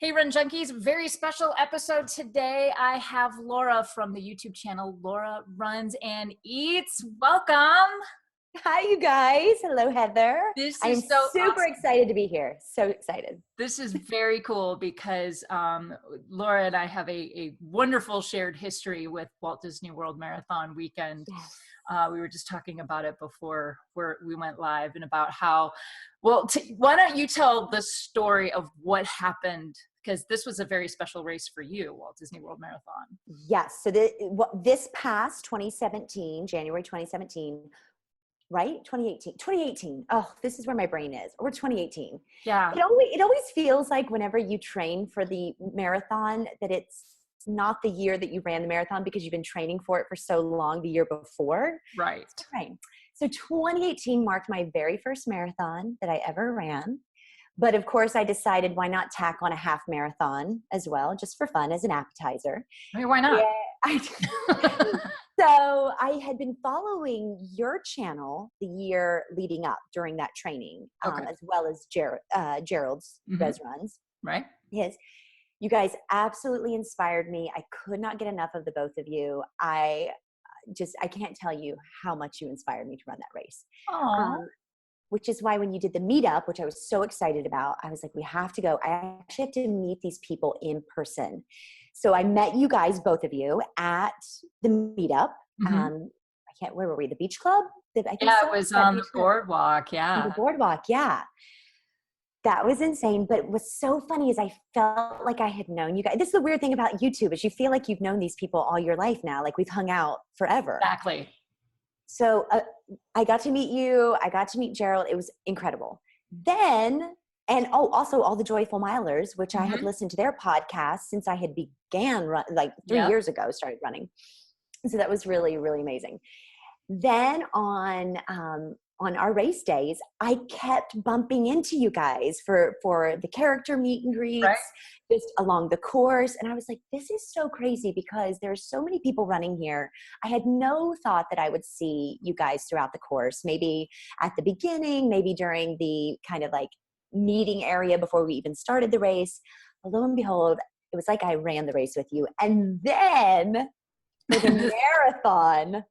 Hey Run Junkies, very special episode today. I have Laura from the YouTube channel Laura Runs and Eats. Welcome. Hi, you guys. Hello, Heather. I'm So super awesome. excited to be here. So excited. This is very cool because Laura and I have a wonderful shared history with Walt Disney World Marathon weekend. Yes. We were just talking about it before we went live and about how, well, why don't you tell the story of what happened? Because this was a very special race for you, Walt Disney World Marathon. Yes. So this past 2017, January 2017, right? 2018. Oh, this is where my brain is. Or 2018. Yeah. It always feels like whenever you train for the marathon that it's not the year that you ran the marathon because you've been training for it for so long the year before. Right. Right. So 2018 marked my very first marathon that I ever ran. But of course, I decided why not tack on a half marathon as well, just for fun as an appetizer. I mean, why not? Yeah, so I had been following your channel the year leading up during that training, as well as Gerald's Res Runs. Right. Yes. You guys absolutely inspired me. I could not get enough of the both of you. I can't tell you how much you inspired me to run that race. Which is why when you did the meetup, which I was so excited about, I was like, we have to go. I actually have to meet these people in person. So I met you guys, both of you, at the meetup. Where were we? The beach club? It was on the boardwalk. Yeah. The boardwalk. Yeah. That was insane. But what's so funny is I felt like I had known you guys. This is the weird thing about YouTube is you feel like you've known these people all your life now. Like we've hung out forever. Exactly. So I got to meet you. I got to meet Gerald. It was incredible. Then, and also all the Joyful Milers, which I had listened to their podcast since I had began like 3 years ago, started running. So that was really, really amazing. Then on our race days, I kept bumping into you guys for the character meet and greets, just along the course. And I was like, this is so crazy because there's so many people running here. I had no thought that I would see you guys throughout the course, maybe at the beginning, maybe during the kind of like meeting area before we even started the race. But lo and behold, it was like I ran the race with you. And then for the marathon,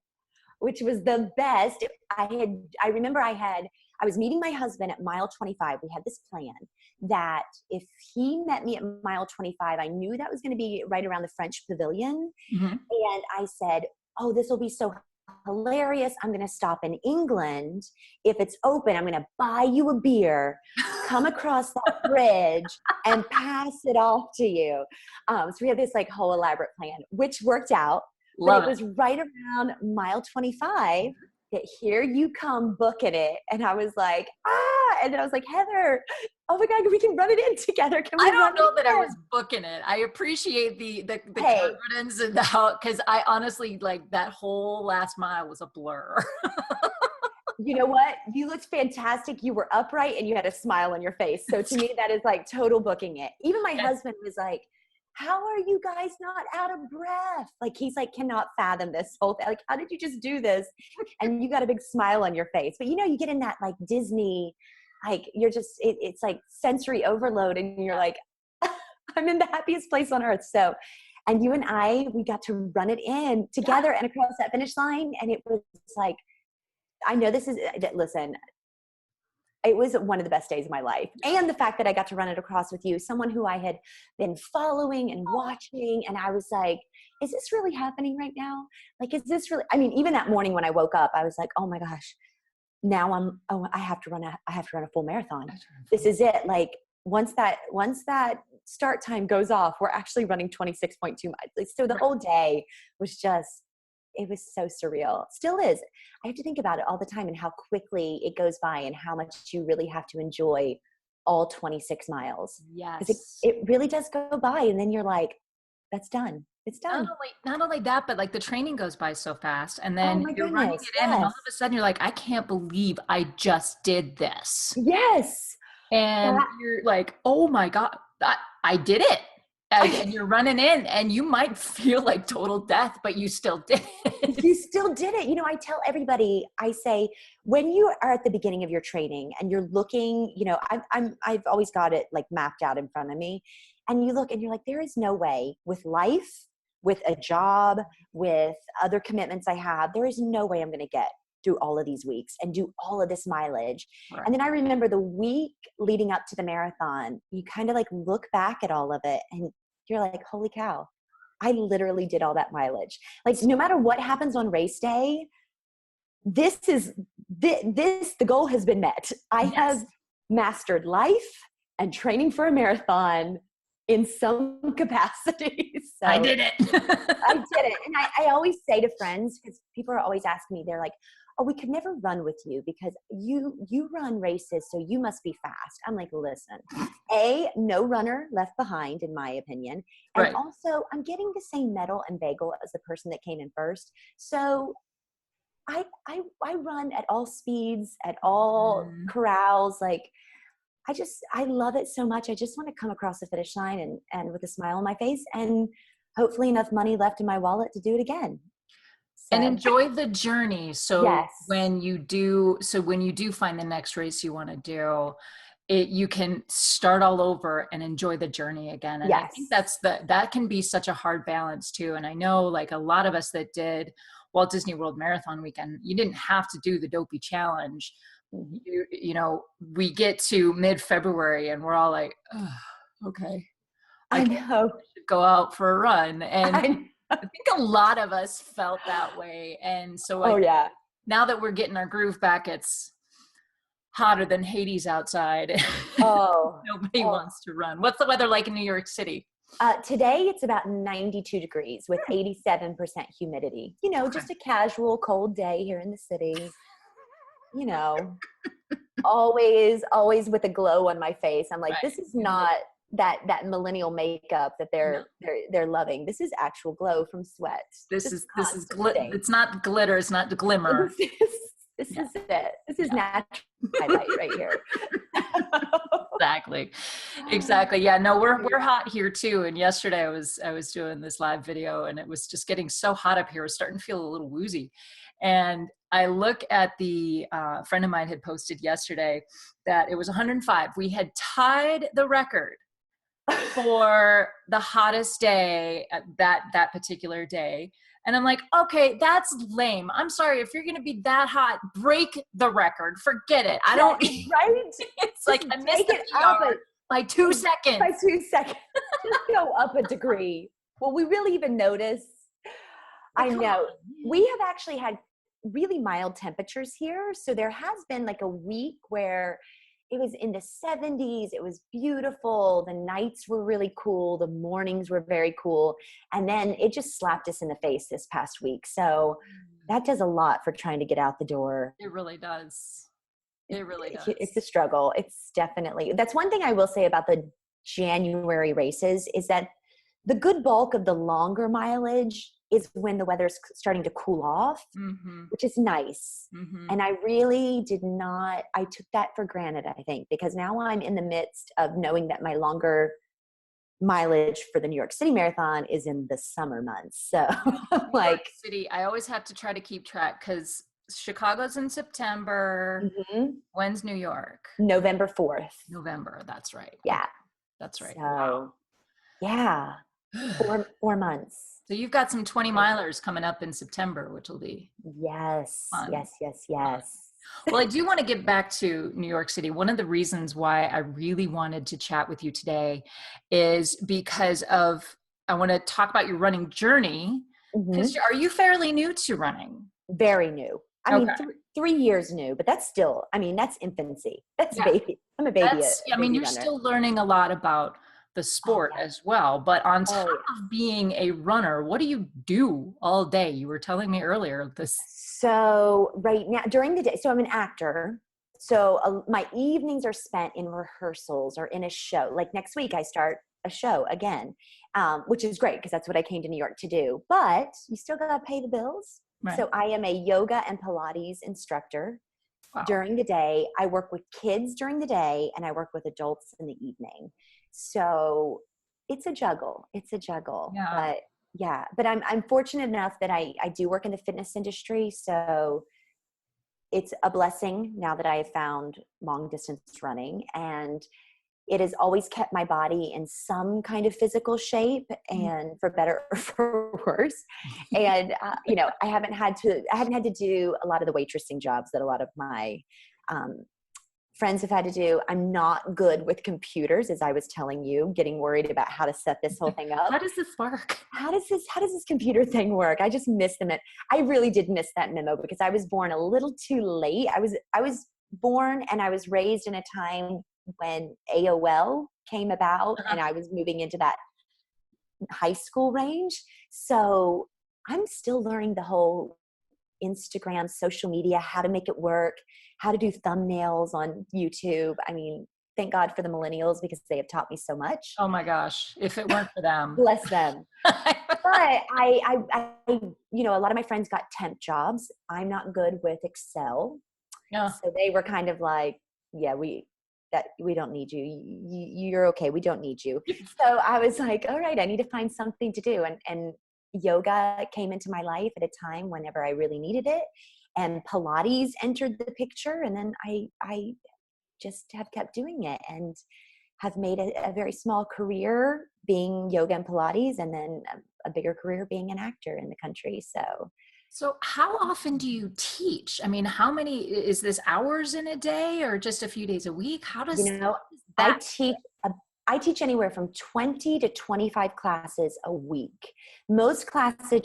which was the best. I remember I was meeting my husband at mile 25. We had this plan that if he met me at mile 25, I knew that was going to be right around the French Pavilion. And I said, oh, this will be so hilarious. I'm going to stop in England. If it's open, I'm going to buy you a beer, come across that bridge and pass it off to you. So we had this like whole elaborate plan, which worked out. But it was right around mile 25 that here you come booking it. And I was like, and then I was like, Heather, oh my God, we can run it in together. Can we I don't know that I was booking it. I appreciate the confidence and because I honestly, like, that whole last mile was a blur. You know what? You looked fantastic. You were upright and you had a smile on your face. So to me, that is like total booking it. Even my husband was like, how are you guys not out of breath? Like, he's like, cannot fathom this whole thing. Like, how did you just do this? And you got a big smile on your face. But you get in that like Disney, like you're just, it's like sensory overload. And you're like, I'm in the happiest place on earth. So, and you and we got to run it in together and across that finish line. And it was like, I know listen, it was one of the best days of my life. And the fact that I got to run it across with you, someone who I had been following and watching. And I was like, is this really happening right now? Like, is this really, I mean, even that morning when I woke up, I was like, oh my gosh, now I have to run a full marathon. This is it. Like once that start time goes off, we're actually running 26.2 miles. So the whole day was just, it was so surreal. Still is. I have to think about it all the time and how quickly it goes by and how much you really have to enjoy all 26 miles. Yes. Because it really does go by. And then you're like, that's done. It's done. Not only that, but like the training goes by so fast. And then you're running it in and all of a sudden you're like, I can't believe I just did this. Yes. And you're like, oh my God, I did it. And you're running in and you might feel like total death, but you still did it. You still did it. I tell everybody, I say, when you are at the beginning of your training and you're looking, I've always got it like mapped out in front of me. And you look and you're like, there is no way with life, with a job, with other commitments I have, there is no way I'm going to get through all of these weeks and do all of this mileage. Right. And then I remember the week leading up to the marathon, you kind of like look back at all of it and you're like, holy cow, I literally did all that mileage. Like no matter what happens on race day, the goal has been met. I have mastered life and training for a marathon in some capacity. So I did it. I did it. And I always say to friends, because people are always asking me, they're like, oh, we could never run with you because you run races, so you must be fast. I'm like, listen, no runner left behind, in my opinion. And Right. also, I'm getting the same medal and bagel as the person that came in first. So I run at all speeds, at all corrals. Like, I love it so much. I just want to come across the finish line and with a smile on my face and hopefully enough money left in my wallet to do it again. So. And enjoy the journey. So Yes. when you do find the next race you want to do, you can start all over and enjoy the journey again. And I think that can be such a hard balance too. And I know like a lot of us that did Walt Disney World Marathon weekend, you didn't have to do the dopey challenge. You know, we get to mid-February and we're all like, oh, okay, I know. should go out for a run. And I think a lot of us felt that way. And so now that we're getting our groove back, it's hotter than Hades outside. Nobody wants to run. What's the weather like in New York City? Today it's about 92 degrees with 87% humidity. You know, just a casual cold day here in the city. You know, always with a glow on my face. I'm like, this is not that millennial makeup that they're loving. This is actual glow from sweat. This is it's not glitter, it's not glimmer. This is it. This is natural highlight right here. Exactly. Yeah, no, we're hot here too. And yesterday I was doing this live video and it was just getting so hot up here. I was starting to feel a little woozy. And I look at the friend of mine had posted yesterday that it was 105. We had tied the record for the hottest day that particular day. And I'm like, okay, that's lame. I'm sorry. If you're going to be that hot, break the record. Forget it. I don't. Right? It's like I missed it by 2 seconds. By 2 seconds. Just go up a degree. Will we really even notice? I know. We have actually had really mild temperatures here. So there has been like a week where it was in the 70s. It was beautiful. The nights were really cool. The mornings were very cool. And then it just slapped us in the face this past week. So that does a lot for trying to get out the door. It really does. It really does. It's a struggle. It's definitely, that's one thing I will say about the January races is that the good bulk of the longer mileage is when the weather's starting to cool off, which is nice. And I really I took that for granted, I think, because now I'm in the midst of knowing that my longer mileage for the New York City Marathon is in the summer months. So like City, I always have to try to keep track because Chicago's in September. When's New York? November 4th. November, that's right. Yeah. That's right. So, wow. Yeah. 4 months. So you've got some 20 milers coming up in September, which will be fun. Yes. Well, I do want to get back to New York City. One of the reasons why I really wanted to chat with you today is because I want to talk about your running journey. Because are you fairly new to running? Very new. I mean, 3 years new, but that's still, I mean, that's infancy. That's baby. I'm a baby. You're still learning a lot about the sport as well. But on top of being a runner, what do you do all day? You were telling me earlier this. So right now, during the day, so I'm an actor. So my evenings are spent in rehearsals or in a show. Like next week, I start a show again, which is great because that's what I came to New York to do. But you still got to pay the bills. Right. So I am a yoga and Pilates instructor. Wow. During the day. I work with kids during the day and I work with adults in the evening. So it's a juggle. But I'm fortunate enough that I do work in the fitness industry. So it's a blessing now that I have found long distance running, and it has always kept my body in some kind of physical shape, and for better or for worse. And, you know, I haven't had to do a lot of the waitressing jobs that a lot of my, friends have had to do. I'm not good with computers, as I was telling you, getting worried about how to set this whole thing up. How does this work? How does this computer thing work? I just missed them. I really did miss that memo because I was born a little too late. I was born and I was raised in a time when AOL came about, and I was moving into that high school range. So I'm still learning the whole Instagram, social media, how to make it work, how to do thumbnails on YouTube. I mean, thank God for the millennials because they have taught me so much. Oh my gosh, if it weren't for them. Bless them. But I, you know, a lot of my friends got temp jobs. I'm not good with Excel. Yeah. So they were kind of like, yeah, we don't need you. You're okay. We don't need you. So I was like, all right, I need to find something to do. And yoga came into my life at a time whenever I really needed it. And Pilates entered the picture. And then I just have kept doing it and have made a very small career being yoga and Pilates, and then a bigger career being an actor in the country. So how often do you teach? I mean, how many, is this hours in a day or just a few days a week? How does, you know, I teach anywhere from 20 to 25 classes a week. Most classes,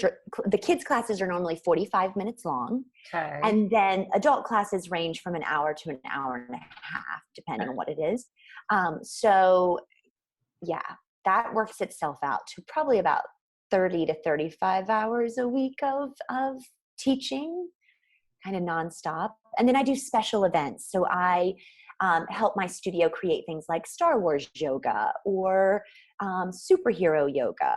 the kids' classes are normally 45 minutes long. Okay. And then adult classes range from an hour to an hour and a half, depending on what it is. So yeah, that works itself out to probably about 30 to 35 hours a week of teaching, kind of nonstop. And then I do special events. So I help my studio create things like Star Wars yoga or superhero yoga,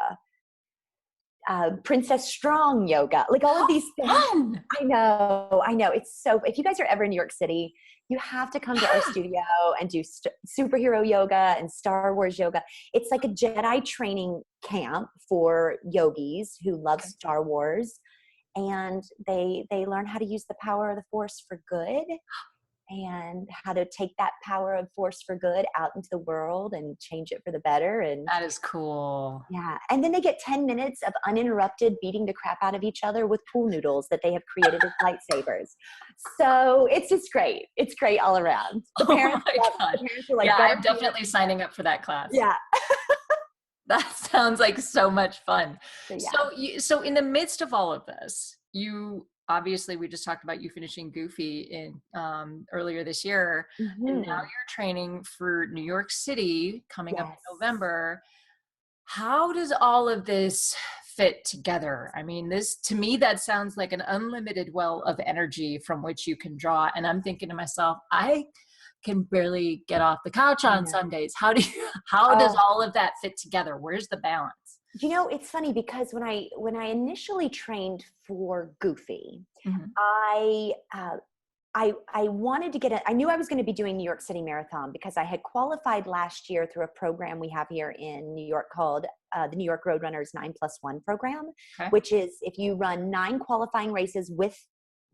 Princess Strong yoga, like all of these things. Fun. I know. It's so, if you guys are ever in New York City, you have to come to our studio and do superhero yoga and Star Wars yoga. It's like a Jedi training camp for yogis who love Star Wars. And they learn how to use the power of the Force for good, and how to take that power of Force for good out into the world and change it for the better. And That is cool. yeah. And then they get 10 minutes of uninterrupted beating the crap out of each other with pool noodles that they have created as lightsabers. So it's just great. It's great all around. The parents, the parents are like, yeah, I'm definitely signing up for that class. Yeah. That sounds like so much fun. So, yeah. So in the midst of all of this, you obviously, we just talked about you finishing Goofy in earlier this year, and now you're training for New York City coming up in November. How does all of this fit together? I mean, to me, that sounds like an unlimited well of energy from which you can draw. And I'm thinking to myself, I can barely get off the couch on Sundays. How does all of that fit together? Where's the balance? You know, it's funny because when I initially trained for Goofy, I wanted to I knew I was going to be doing New York City Marathon because I had qualified last year through a program we have here in New York called the New York Roadrunners 9+1 program, which is if you run 9 qualifying races with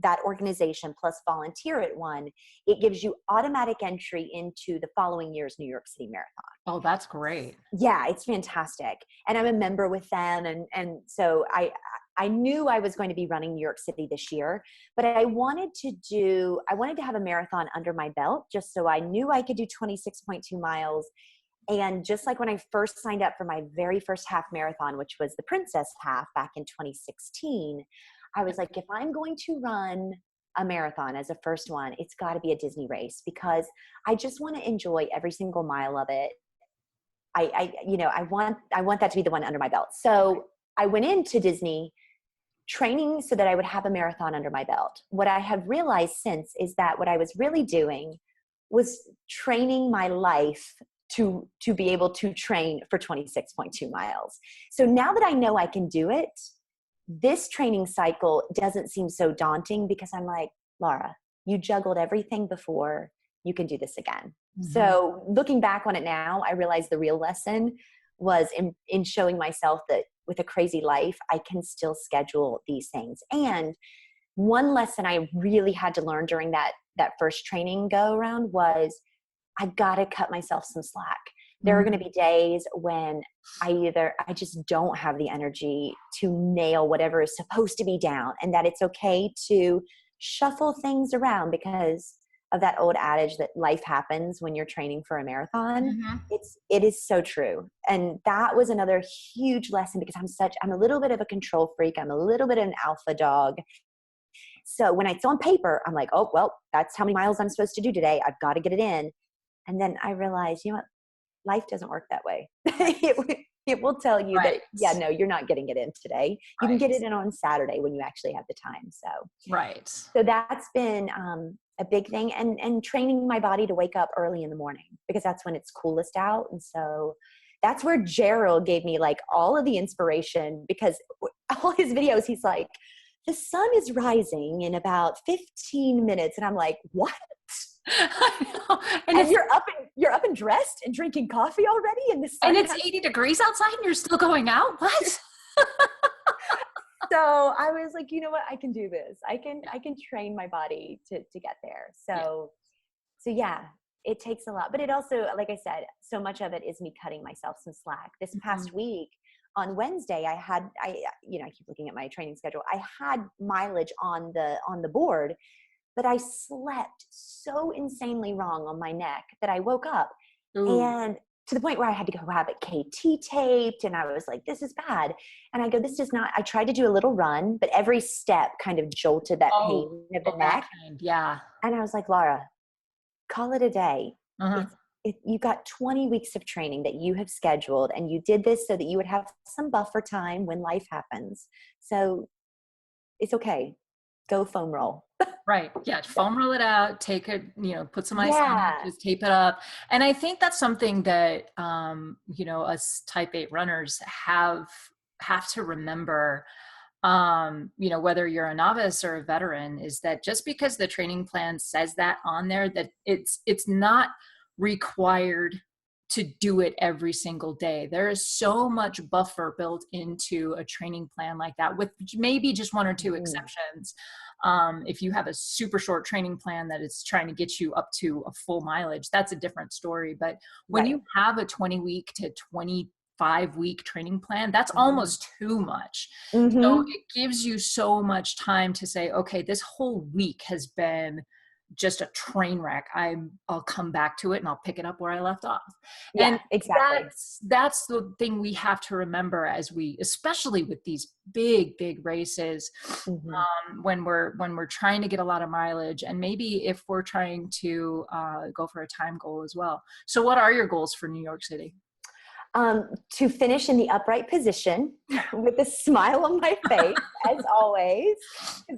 that organization plus volunteer at one, it gives you automatic entry into the following year's New York City Marathon. Oh, that's great. Yeah, it's fantastic. And I'm a member with them. And so I knew I was going to be running New York City this year, but I wanted to have a marathon under my belt just so I knew I could do 26.2 miles. And just like when I first signed up for my very first half marathon, which was the Princess Half back in 2016, I was like, if I'm going to run a marathon as a first one, it's got to be a Disney race because I just want to enjoy every single mile of it. I want that to be the one under my belt. So I went into Disney training so that I would have a marathon under my belt. What I have realized since is that what I was really doing was training my life to be able to train for 26.2 miles. So now that I know I can do it, this training cycle doesn't seem so daunting because I'm like, Laura, you juggled everything before, you can do this again. So looking back on it now, I realize the real lesson was in showing myself that with a crazy life, I can still schedule these things. And one lesson I really had to learn during that first training go around was I've got to cut myself some slack. There are going to be days when I just don't have the energy to nail whatever is supposed to be down, and that it's okay to shuffle things around because of that old adage that life happens when you're training for a marathon. It is so true. And that was another huge lesson because I'm a little bit of a control freak. I'm a little bit of an alpha dog. So when it's on paper, I'm like, oh, well, that's how many miles I'm supposed to do today. I've got to get it in. And then I realized, you know what? Life doesn't work that way. It will tell you that, yeah, no, you're not getting it in today. You can get it in on Saturday when you actually have the time. So that's been a big thing, and training my body to wake up early in the morning because that's when it's coolest out. And so that's where Gerald gave me like all of the inspiration, because all his videos, he's like, the sun is rising in about 15 minutes. And I'm like, what? I know. And you're up and dressed and drinking coffee already, and the sun, and it's 80 degrees outside and you're still going out? What? So I was like, you know what, I can do this. I can train my body to get there. So yeah, it takes a lot, but it also, like I said, so much of it is me cutting myself some slack. This past week on Wednesday, I keep looking at my training schedule. I had mileage on the board, but I slept so insanely wrong on my neck that I woke up and to the point where I had to go have it KT taped. And I was like, this is bad. And I go, I tried to do a little run, but every step kind of jolted that pain of the neck. Yeah. And I was like, Laura, call it a day. You've got 20 weeks of training that you have scheduled, and you did this so that you would have some buffer time when life happens. So it's okay. Go foam roll. Right. Yeah. Foam roll it out, take it, put some ice on it, just tape it up. And I think that's something that, us type 8 runners have to remember, whether you're a novice or a veteran, is that just because the training plan says that on there, that it's not required to do it every single day. There is so much buffer built into a training plan like that, with maybe just one or two exceptions. If you have a super short training plan that is trying to get you up to a full mileage, that's a different story. But when you have a 20-week to 25-week training plan, that's almost too much. So it gives you so much time to say, okay, this whole week has been just a train wreck. I'll come back to it and I'll pick it up where I left off. Yeah, and exactly. That's the thing we have to remember especially with these big races, when we're trying to get a lot of mileage, and maybe if we're trying to go for a time goal as well. So what are your goals for New York City? To finish in the upright position with a smile on my face, as always.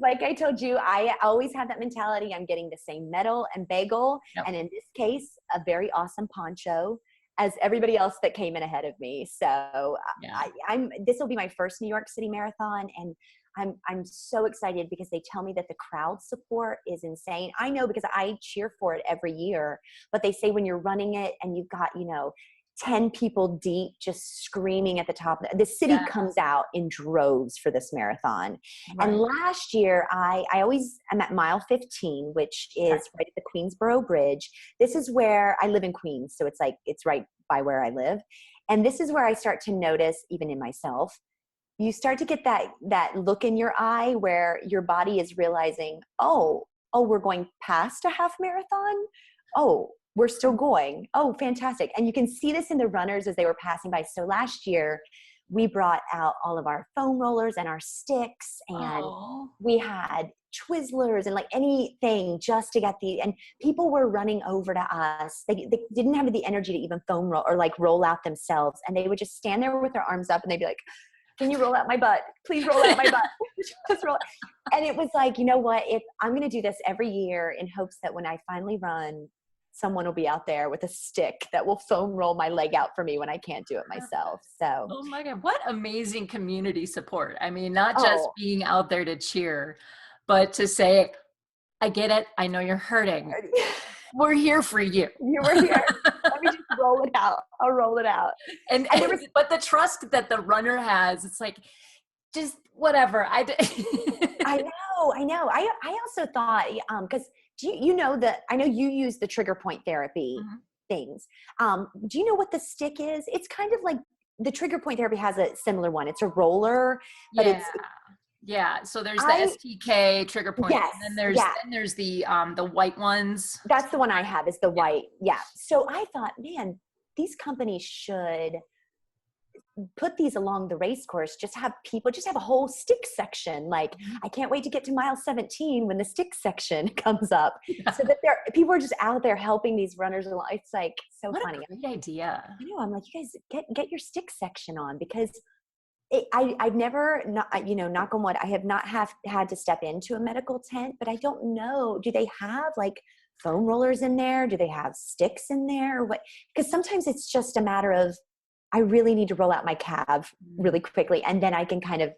Like I told you, I always have that mentality. I'm getting the same medal and bagel, and in this case, a very awesome poncho, as everybody else that came in ahead of me. So this will be my first New York City marathon, and I'm so excited because they tell me that the crowd support is insane. I know because I cheer for it every year, but they say when you're running it and you've got, 10 people deep just screaming at the top. The city comes out in droves for this marathon. Right. And last year, I'm at mile 15, which is right at the Queensboro Bridge. This is where I live in Queens. So it's right by where I live. And this is where I start to notice, even in myself, you start to get that look in your eye where your body is realizing, oh, we're going past a half marathon. Oh, we're still going. Oh, fantastic. And you can see this in the runners as they were passing by. So last year we brought out all of our foam rollers and our sticks, and we had Twizzlers and like anything just to get and people were running over to us. They didn't have the energy to even foam roll or like roll out themselves. And they would just stand there with their arms up and they'd be like, can you roll out my butt? Please roll out my butt. Just roll. And it was like, you know what? If I'm going to do this every year in hopes that when I finally run, someone will be out there with a stick that will foam roll my leg out for me when I can't do it myself. So, oh my God, what amazing community support. I mean, not just being out there to cheer, but to say, I get it. I know you're hurting. We're here for you. You were here. Let me just roll it out. I'll roll it out. But the trust that the runner has, it's like, just whatever. I know. I also thought, because I know you use the trigger point therapy things. Do you know what the stick is? It's kind of like the trigger point therapy has a similar one. It's a roller, but yeah. So there's the STK trigger point, yes, and then there's the white ones. That's the one I have, is the white. Yeah. So I thought, man, these companies should put these along the race course, just have a whole stick section. Like, I can't wait to get to mile 17 when the stick section comes up, so that people are just out there helping these runners along. It's like so funny. What a great idea. I know. I'm like, you guys get your stick section on, because I've never, knock on wood, I have not had to step into a medical tent, but I don't know. Do they have like foam rollers in there? Do they have sticks in there? What? Because sometimes it's just a matter of, I really need to roll out my calf really quickly, and then I can kind of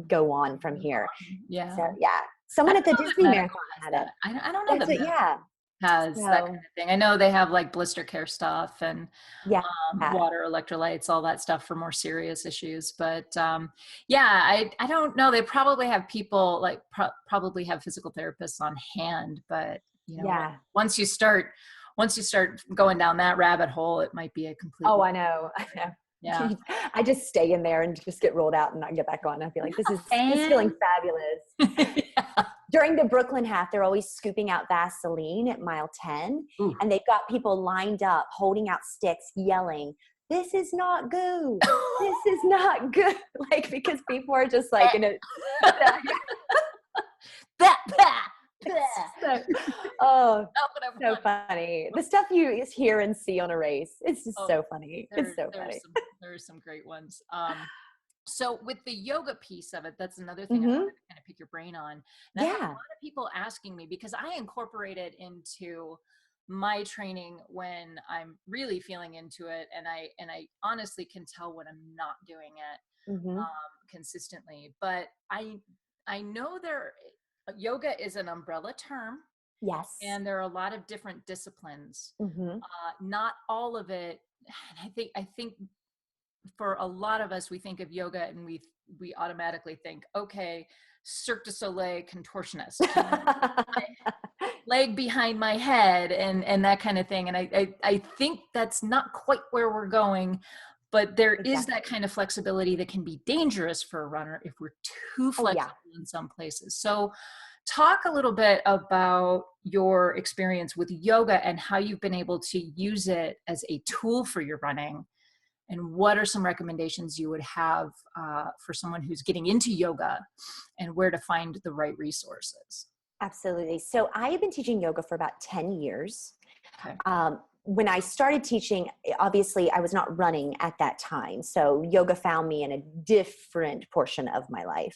go on from here. Yeah. So, yeah. Someone at the Disney Marathon had it. I don't know that has that kind of thing. I know they have like blister care stuff and water electrolytes, all that stuff for more serious issues. But I don't know. They probably have people like probably have physical therapists on hand, but once you start going down that rabbit hole, it might be a complete. Oh, I know. Yeah. I just stay in there and just get rolled out and not get back on. I feel like this is feeling fabulous. During the Brooklyn half, they're always scooping out Vaseline at mile 10. Ooh. And they've got people lined up, holding out sticks, yelling, "This is not goo. This is not good." Like, because people are just like, so funny. The stuff you hear and see on a race, it's just so funny. It's so funny. There's some great ones. So with the yoga piece of it, that's another thing I wanted to kind of pick your brain on. And I have a lot of people asking me, because I incorporate it into my training when I'm really feeling into it, and I honestly can tell when I'm not doing it consistently. But I know yoga is an umbrella term. Yes. And there are a lot of different disciplines. Not all of it. And I think for a lot of us, we think of yoga and we automatically think, okay, Cirque du Soleil contortionist, leg behind my head and that kind of thing. And I think that's not quite where we're going, but there is that kind of flexibility that can be dangerous for a runner if we're too flexible in some places. So talk a little bit about your experience with yoga and how you've been able to use it as a tool for your running. And what are some recommendations you would have for someone who's getting into yoga, and where to find the right resources? Absolutely. So I have been teaching yoga for about 10 years. Okay. When I started teaching, obviously I was not running at that time. So yoga found me in a different portion of my life.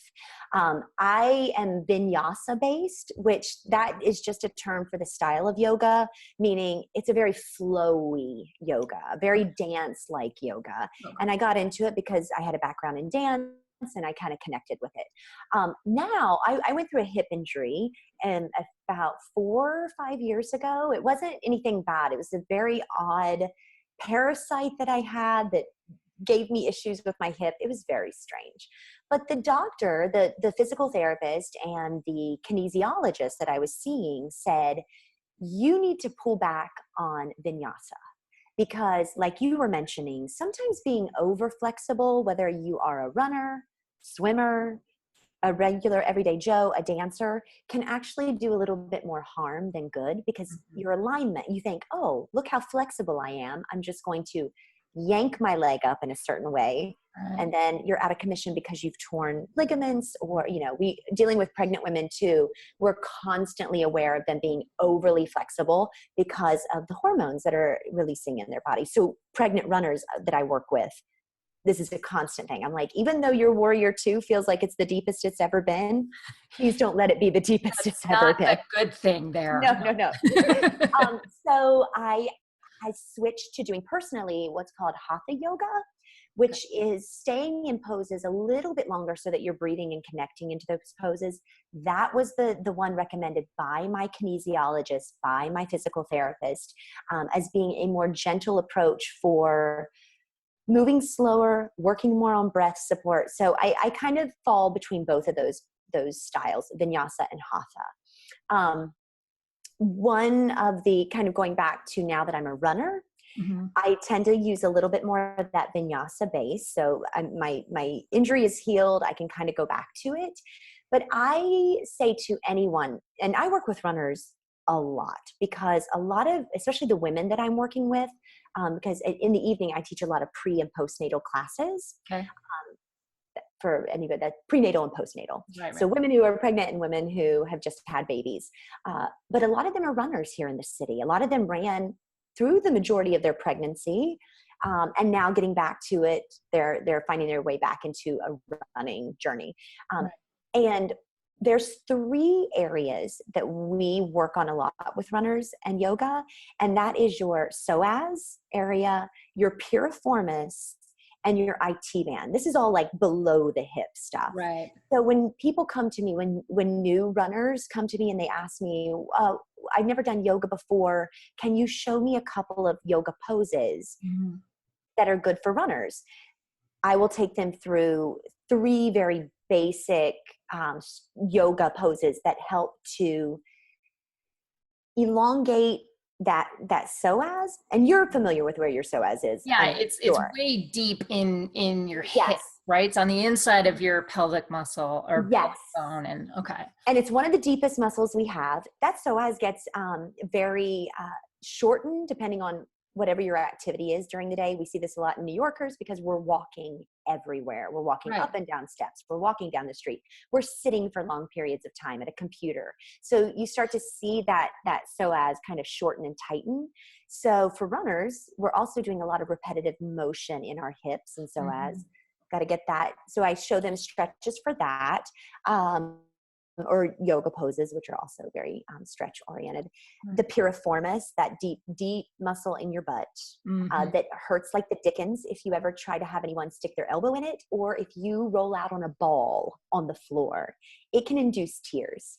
I am vinyasa based, which that is just a term for the style of yoga, meaning it's a very flowy yoga, very dance-like yoga. Okay. And I got into it because I had a background in dance, and I kind of connected with it. Now I went through a hip injury, and about 4 or 5 years ago. It wasn't anything bad. It was a very odd parasite that I had that gave me issues with my hip. It was very strange. But the doctor, the physical therapist, and the kinesiologist that I was seeing said, you need to pull back on vinyasa. Because like you were mentioning, sometimes being over flexible, whether you are a runner, swimmer, a regular everyday Joe, a dancer, can actually do a little bit more harm than good, because your alignment, you think, oh, look how flexible I am. I'm just going to yank my leg up in a certain way. And then you're out of commission because you've torn ligaments, or, we dealing with pregnant women too. We're constantly aware of them being overly flexible because of the hormones that are releasing in their body. So pregnant runners that I work with, this is a constant thing. I'm like, even though your Warrior 2 feels like it's the deepest it's ever been, please don't let it be the deepest it's ever been. Not a good thing there. No. So I switched to doing personally what's called Hatha yoga, which is staying in poses a little bit longer so that you're breathing and connecting into those poses. That was the one recommended by my kinesiologist, by my physical therapist, as being a more gentle approach for moving slower, working more on breath support. So I kind of fall between both of those styles, vinyasa and hatha. one of the kind of going back to now that I'm a runner, I tend to use a little bit more of that vinyasa base. So my injury is healed. I can kind of go back to it. But I say to anyone, and I work with runners a lot, because a lot of, especially the women that I'm working with, because in the evening I teach a lot of pre and postnatal classes. Okay. For anybody, that prenatal and postnatal. Right. So women who are pregnant and women who have just had babies. But a lot of them are runners here in the city. A lot of them ran through the majority of their pregnancy, and now getting back to it, they're finding their way back into a running journey. Right. And there's 3 areas that we work on a lot with runners and yoga, and that is your PSOAS area, your piriformis, and your IT band. This is all like below the hip stuff. Right. So when people come to me, when new runners come to me and they ask me, I've never done yoga before, can you show me a couple of yoga poses that are good for runners? I will take them through 3 very basic yoga poses that help to elongate that PSOAS. And you're familiar with where your PSOAS is. Yeah, it's way deep in your hip, yes. right? It's on the inside of your pelvic muscle or pelvic bone. And okay. And it's one of the deepest muscles we have. That PSOAS gets very shortened depending on whatever your activity is during the day. We see this a lot in New Yorkers because we're walking everywhere. We're walking up and down steps. We're walking down the street. We're sitting for long periods of time at a computer. So you start to see that PSOAS kind of shorten and tighten. So for runners, we're also doing a lot of repetitive motion in our hips and PSOAS. Got to get that. So I show them stretches for that. Or yoga poses, which are also very stretch oriented. The piriformis, that deep muscle in your butt that hurts like the dickens if you ever try to have anyone stick their elbow in it, or if you roll out on a ball on the floor, it can induce tears.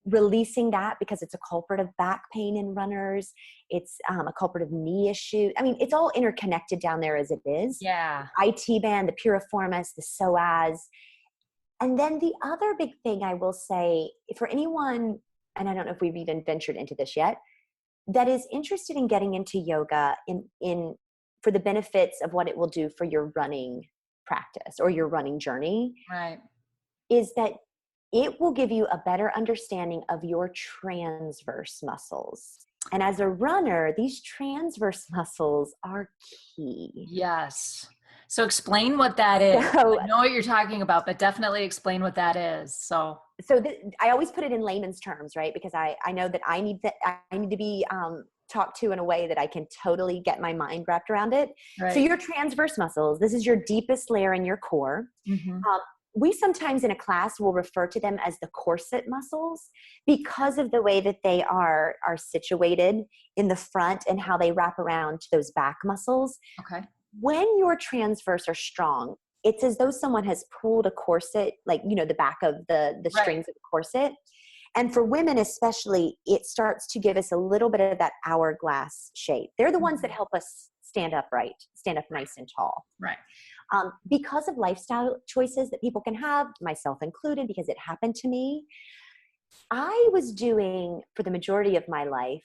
Releasing that, because it's a culprit of back pain in runners. It's a culprit of knee issue. I mean, it's all interconnected down there as it is. Yeah. IT band, the piriformis, the PSOAS. And then the other big thing I will say for anyone, and I don't know if we've even ventured into this yet, that is interested in getting into yoga in for the benefits of what it will do for your running practice or your running journey, right, is that it will give you a better understanding of your transverse muscles. And as a runner, these transverse muscles are key. Yes. So explain what that is. So, I know what you're talking about, but definitely explain what that is. So I always put it in layman's terms, right? Because I know that I need to be talked to in a way that I can totally get my mind wrapped around it. Right. So your transverse muscles, this is your deepest layer in your core. We sometimes in a class will refer to them as the corset muscles because of the way that they are situated in the front and how they wrap around those back muscles. Okay. When your transverse are strong, it's as though someone has pulled a corset, like, you know, the back of the strings of the corset. And for women especially, it starts to give us a little bit of that hourglass shape. They're the ones that help us stand up nice and tall. Right. Because of lifestyle choices that people can have, myself included, because it happened to me, I was doing, for the majority of my life,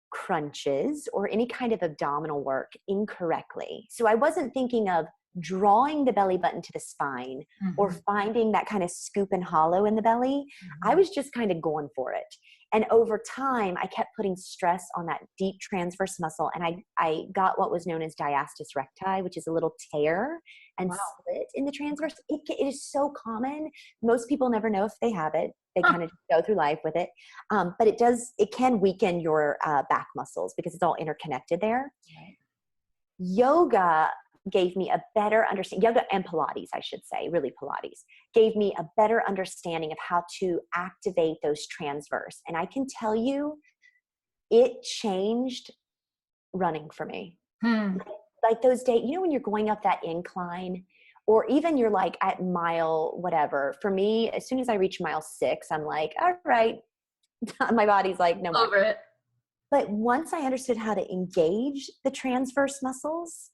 crunches or any kind of abdominal work incorrectly. So I wasn't thinking of drawing the belly button to the spine or finding that kind of scoop and hollow in the belly. I was just kind of going for it. And over time, I kept putting stress on that deep transverse muscle. And I got what was known as diastasis recti, which is a little tear and slit in the transverse. It is so common. Most people never know if they have it. They kind of go through life with it. But it can weaken your back muscles because it's all interconnected there. Right. Yoga gave me a better understanding, yoga and Pilates, I should say, really Pilates, gave me a better understanding of how to activate those transverse. And I can tell you, it changed running for me. Like those days, you know, when you're going up that incline, or even you're like at mile, whatever. For me, as soon as I reach mile 6, I'm like, all right, my body's like, no more. Over it. But once I understood how to engage the transverse muscles,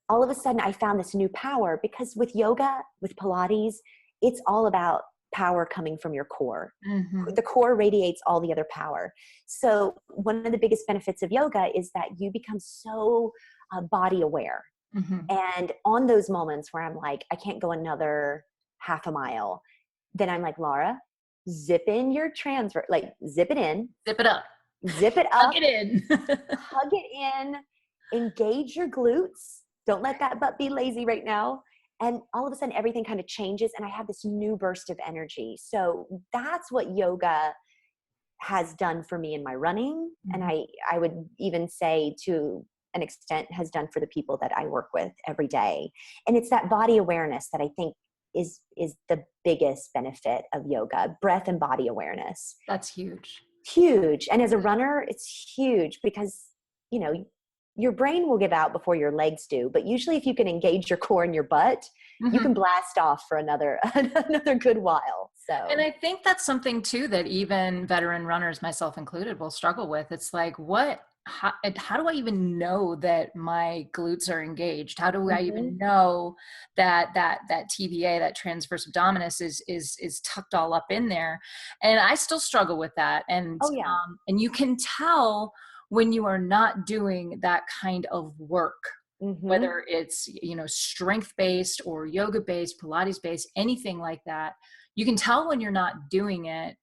all of a sudden I found this new power, because with yoga, with Pilates, it's all about power coming from your core. Mm-hmm. The core radiates all the other power. So one of the biggest benefits of yoga is that you become so body aware. Mm-hmm. And on those moments where I'm like, I can't go another half a mile, then I'm like, Laura, zip in your transverse, like zip it in. Zip it up. Zip it up. Hug it in. Hug it in. Engage your glutes. Don't let that butt be lazy right now. And all of a sudden, everything kind of changes, and I have this new burst of energy. So that's what yoga has done for me in my running. Mm-hmm. And I would even say to an extent has done for the people that I work with every day. And it's that body awareness that I think is the biggest benefit of yoga, breath and body awareness. That's huge. Huge. And as a runner, it's huge because, you know, your brain will give out before your legs do. But usually if you can engage your core and your butt, Mm-hmm. you can blast off for another good while. So, and I think that's something too that even veteran runners, myself included, will struggle with. It's like, how do I even know that my glutes are engaged? How do I even know that TVA, that transverse abdominis is tucked all up in there? And I still struggle with that. And, and you can tell when you are not doing that kind of work, whether it's, you know, strength-based or yoga-based, Pilates-based, anything like that. You can tell when you're not doing it.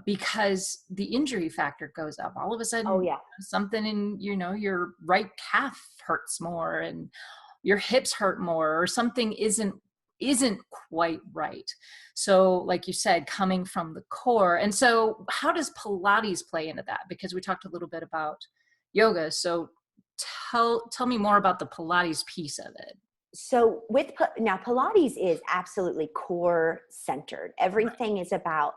Because the injury factor goes up. All of a sudden, something in, you know, your right calf hurts more and your hips hurt more, or something isn't quite right. So like you said, coming from the core. And so how does Pilates play into that? Because we talked a little bit about yoga. So tell me more about the Pilates piece of it. So now Pilates is absolutely core centered. Everything is about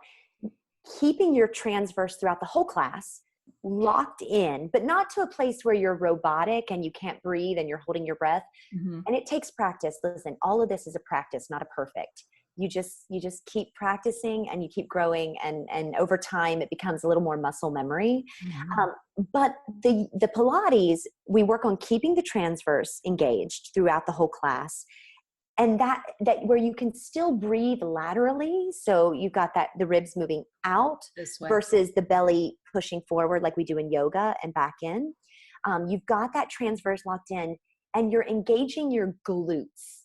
keeping your transverse throughout the whole class locked in, but not to a place where you're robotic and you can't breathe and you're holding your breath. And it takes practice. Listen, all of this is a practice, not a perfect. You just keep practicing and you keep growing, and over time it becomes a little more muscle memory. But the Pilates, we work on keeping the transverse engaged throughout the whole class. And that where you can still breathe laterally. So you've got the ribs moving out this way versus the belly pushing forward like we do in yoga and back in. You've got that transverse locked in, and you're engaging your glutes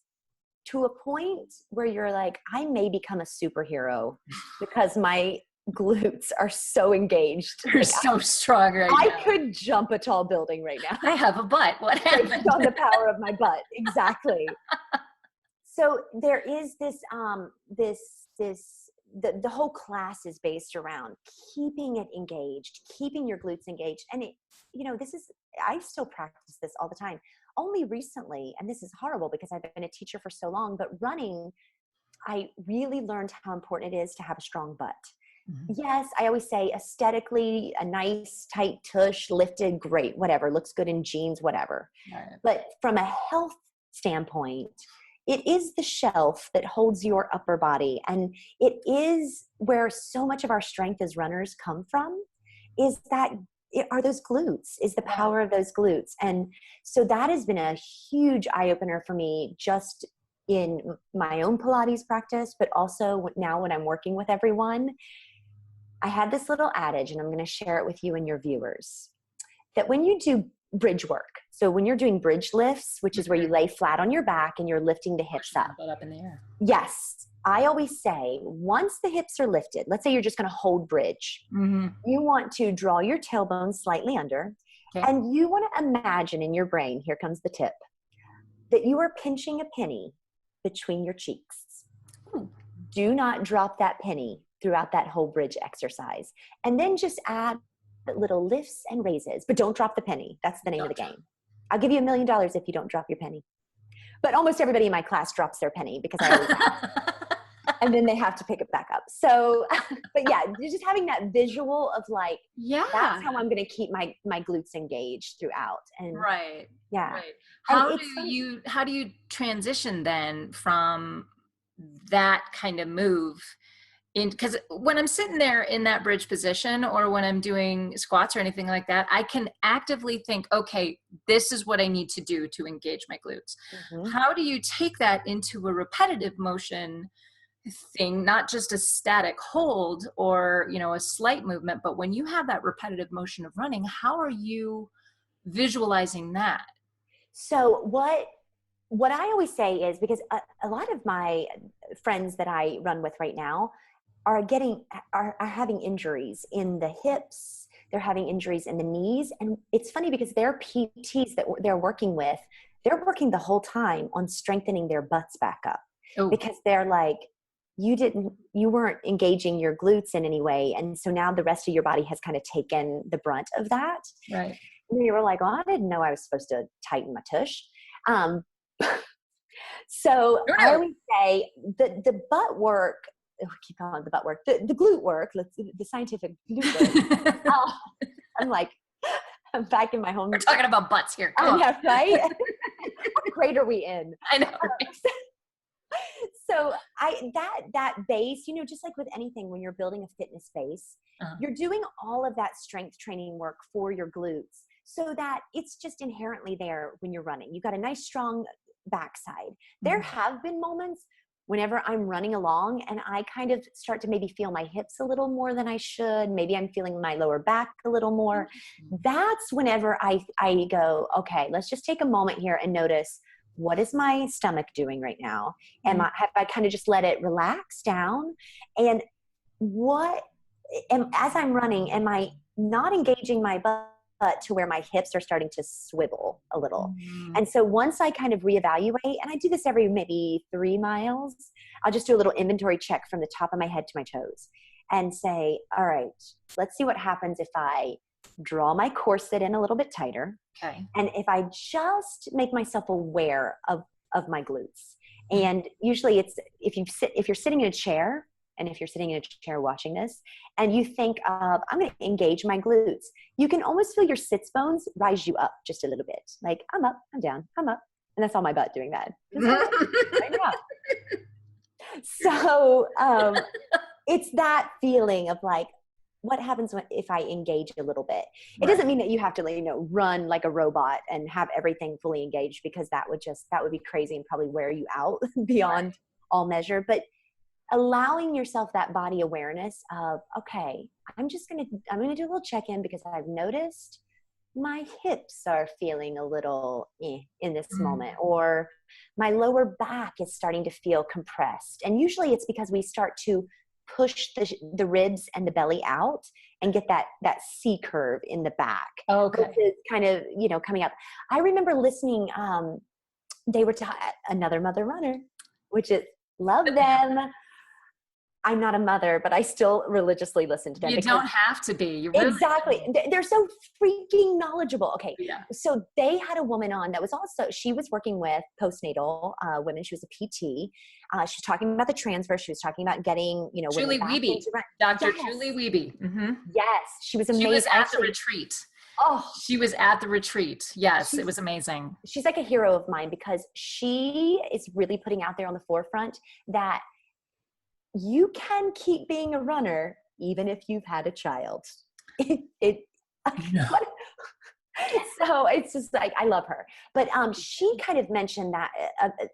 to a point where you're like, I may become a superhero because my glutes are so engaged. They're like, so strong right now. I could jump a tall building right now. I have a butt. What happened? Based on the power of my butt. Exactly. So there is this, the whole class is based around keeping it engaged, keeping your glutes engaged. And it, you know, I still practice this all the time. Only recently, and this is horrible because I've been a teacher for so long, but running, I really learned how important it is to have a strong butt. Yes, I always say aesthetically, a nice tight tush, lifted, great, whatever, looks good in jeans, whatever. Right. But from a health standpoint, it is the shelf that holds your upper body. And it is where so much of our strength as runners come from, are those glutes, is the power of those glutes. And so that has been a huge eye-opener for me, just in my own Pilates practice, but also now when I'm working with everyone. I had this little adage, and I'm going to share it with you and your viewers, that when you do bridge work, so when you're doing bridge lifts, which is where you lay flat on your back and you're lifting the hips up in the air. Yes. I always say, once the hips are lifted, let's say you're just going to hold bridge. You want to draw your tailbone slightly under, and you want to imagine in your brain, here comes the tip, that you are pinching a penny between your cheeks. Do not drop that penny throughout that whole bridge exercise. And then just add little lifts and raises, but don't drop the penny. That's the name of the game. I'll give you $1 million if you don't drop your penny. But almost everybody in my class drops their penny because I always ask. And then they have to pick it back up. So, but yeah, just having that visual of like, that's how I'm going to keep my glutes engaged throughout. And How do you transition then from that kind of move? Because when I'm sitting there in that bridge position, or when I'm doing squats or anything like that, I can actively think, okay, this is what I need to do to engage my glutes. How do you take that into a repetitive motion? thing, not just a static hold or, you know, a slight movement, but when you have that repetitive motion of running, how are you visualizing that? So what I always say is, because a lot of my friends that I run with right now are having injuries in the hips, they're having injuries in the knees. And it's funny because their PTs that they're working with, they're working the whole time on strengthening their butts back up. Oh. Because they're like, you weren't engaging your glutes in any way. And so now the rest of your body has kind of taken the brunt of that. Right. And you were like, oh, I didn't know I was supposed to tighten my tush. So I always say the butt work, I keep calling it the butt work, the glute work, the scientific glute work. I'm like, I'm back in my home. We're talking about butts here. Come on. Right? What grade are we in? I know. Right? So that base, you know, just like with anything, when you're building a fitness base, you're doing all of that strength training work for your glutes so that it's just inherently there when you're running. You've got a nice strong backside. There have been moments whenever I'm running along and I kind of start to maybe feel my hips a little more than I should. Maybe I'm feeling my lower back a little more. That's whenever I go, okay, let's just take a moment here and notice, what is my stomach doing right now? Have I kind of just let it relax down? And as I'm running, am I not engaging my butt to where my hips are starting to swivel a little? And so once I kind of reevaluate, and I do this every maybe 3 miles, I'll just do a little inventory check from the top of my head to my toes and say, all right, let's see what happens if I draw my corset in a little bit tighter. Okay. And if I just make myself aware of my glutes. And usually it's, if you're sitting in a chair, and if you're sitting in a chair watching this and you think of, I'm going to engage my glutes, you can almost feel your sits bones rise you up just a little bit. Like, I'm up, I'm down, I'm up. And that's all my butt doing that. Right now. So it's that feeling of like, what happens if I engage a little bit? It doesn't mean that you have to, you know, run like a robot and have everything fully engaged, because that would be crazy and probably wear you out beyond all measure. But allowing yourself that body awareness of, okay, I'm going to do a little check-in because I've noticed my hips are feeling a little in this moment, or my lower back is starting to feel compressed. And usually it's because we start to push the ribs and the belly out and get that C curve in the back. Okay. Which is kind of, you know, coming up. I remember listening, they were another mother runner, which is, love them. I'm not a mother, but I still religiously listen to them. You don't have to be. You really exactly. They're so freaking knowledgeable. Okay. Yeah. So they had a woman on that was also, she was working with postnatal women. She was a PT. She was talking about the transverse. She was talking about getting, you know, Julie Wiebe, Dr. Yes. Julie Wiebe. Yes. She was amazing. She was at the retreat. Oh, she was at the retreat. Yes, it was amazing. She's like a hero of mine because she is really putting out there on the forefront that you can keep being a runner even if you've had a child. So it's just like, I love her. But she kind of mentioned that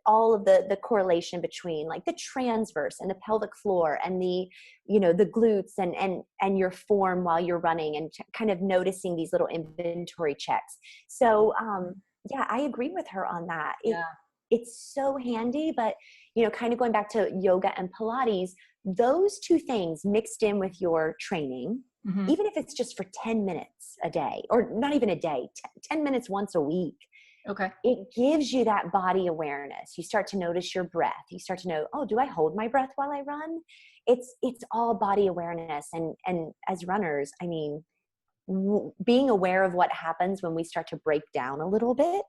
all of the correlation between like the transverse and the pelvic floor and the, you know, the glutes and your form while you're running, and kind of noticing these little inventory checks. So yeah, I agree with her on that. It's so handy, but, you know, kind of going back to yoga and Pilates, those two things mixed in with your training, even if it's just for 10 minutes a day, or not even a day, 10 minutes once a week. Okay. It gives you that body awareness. You start to notice your breath. You start to know, oh, do I hold my breath while I run? It's all body awareness. And as runners, I mean, being aware of what happens when we start to break down a little bit.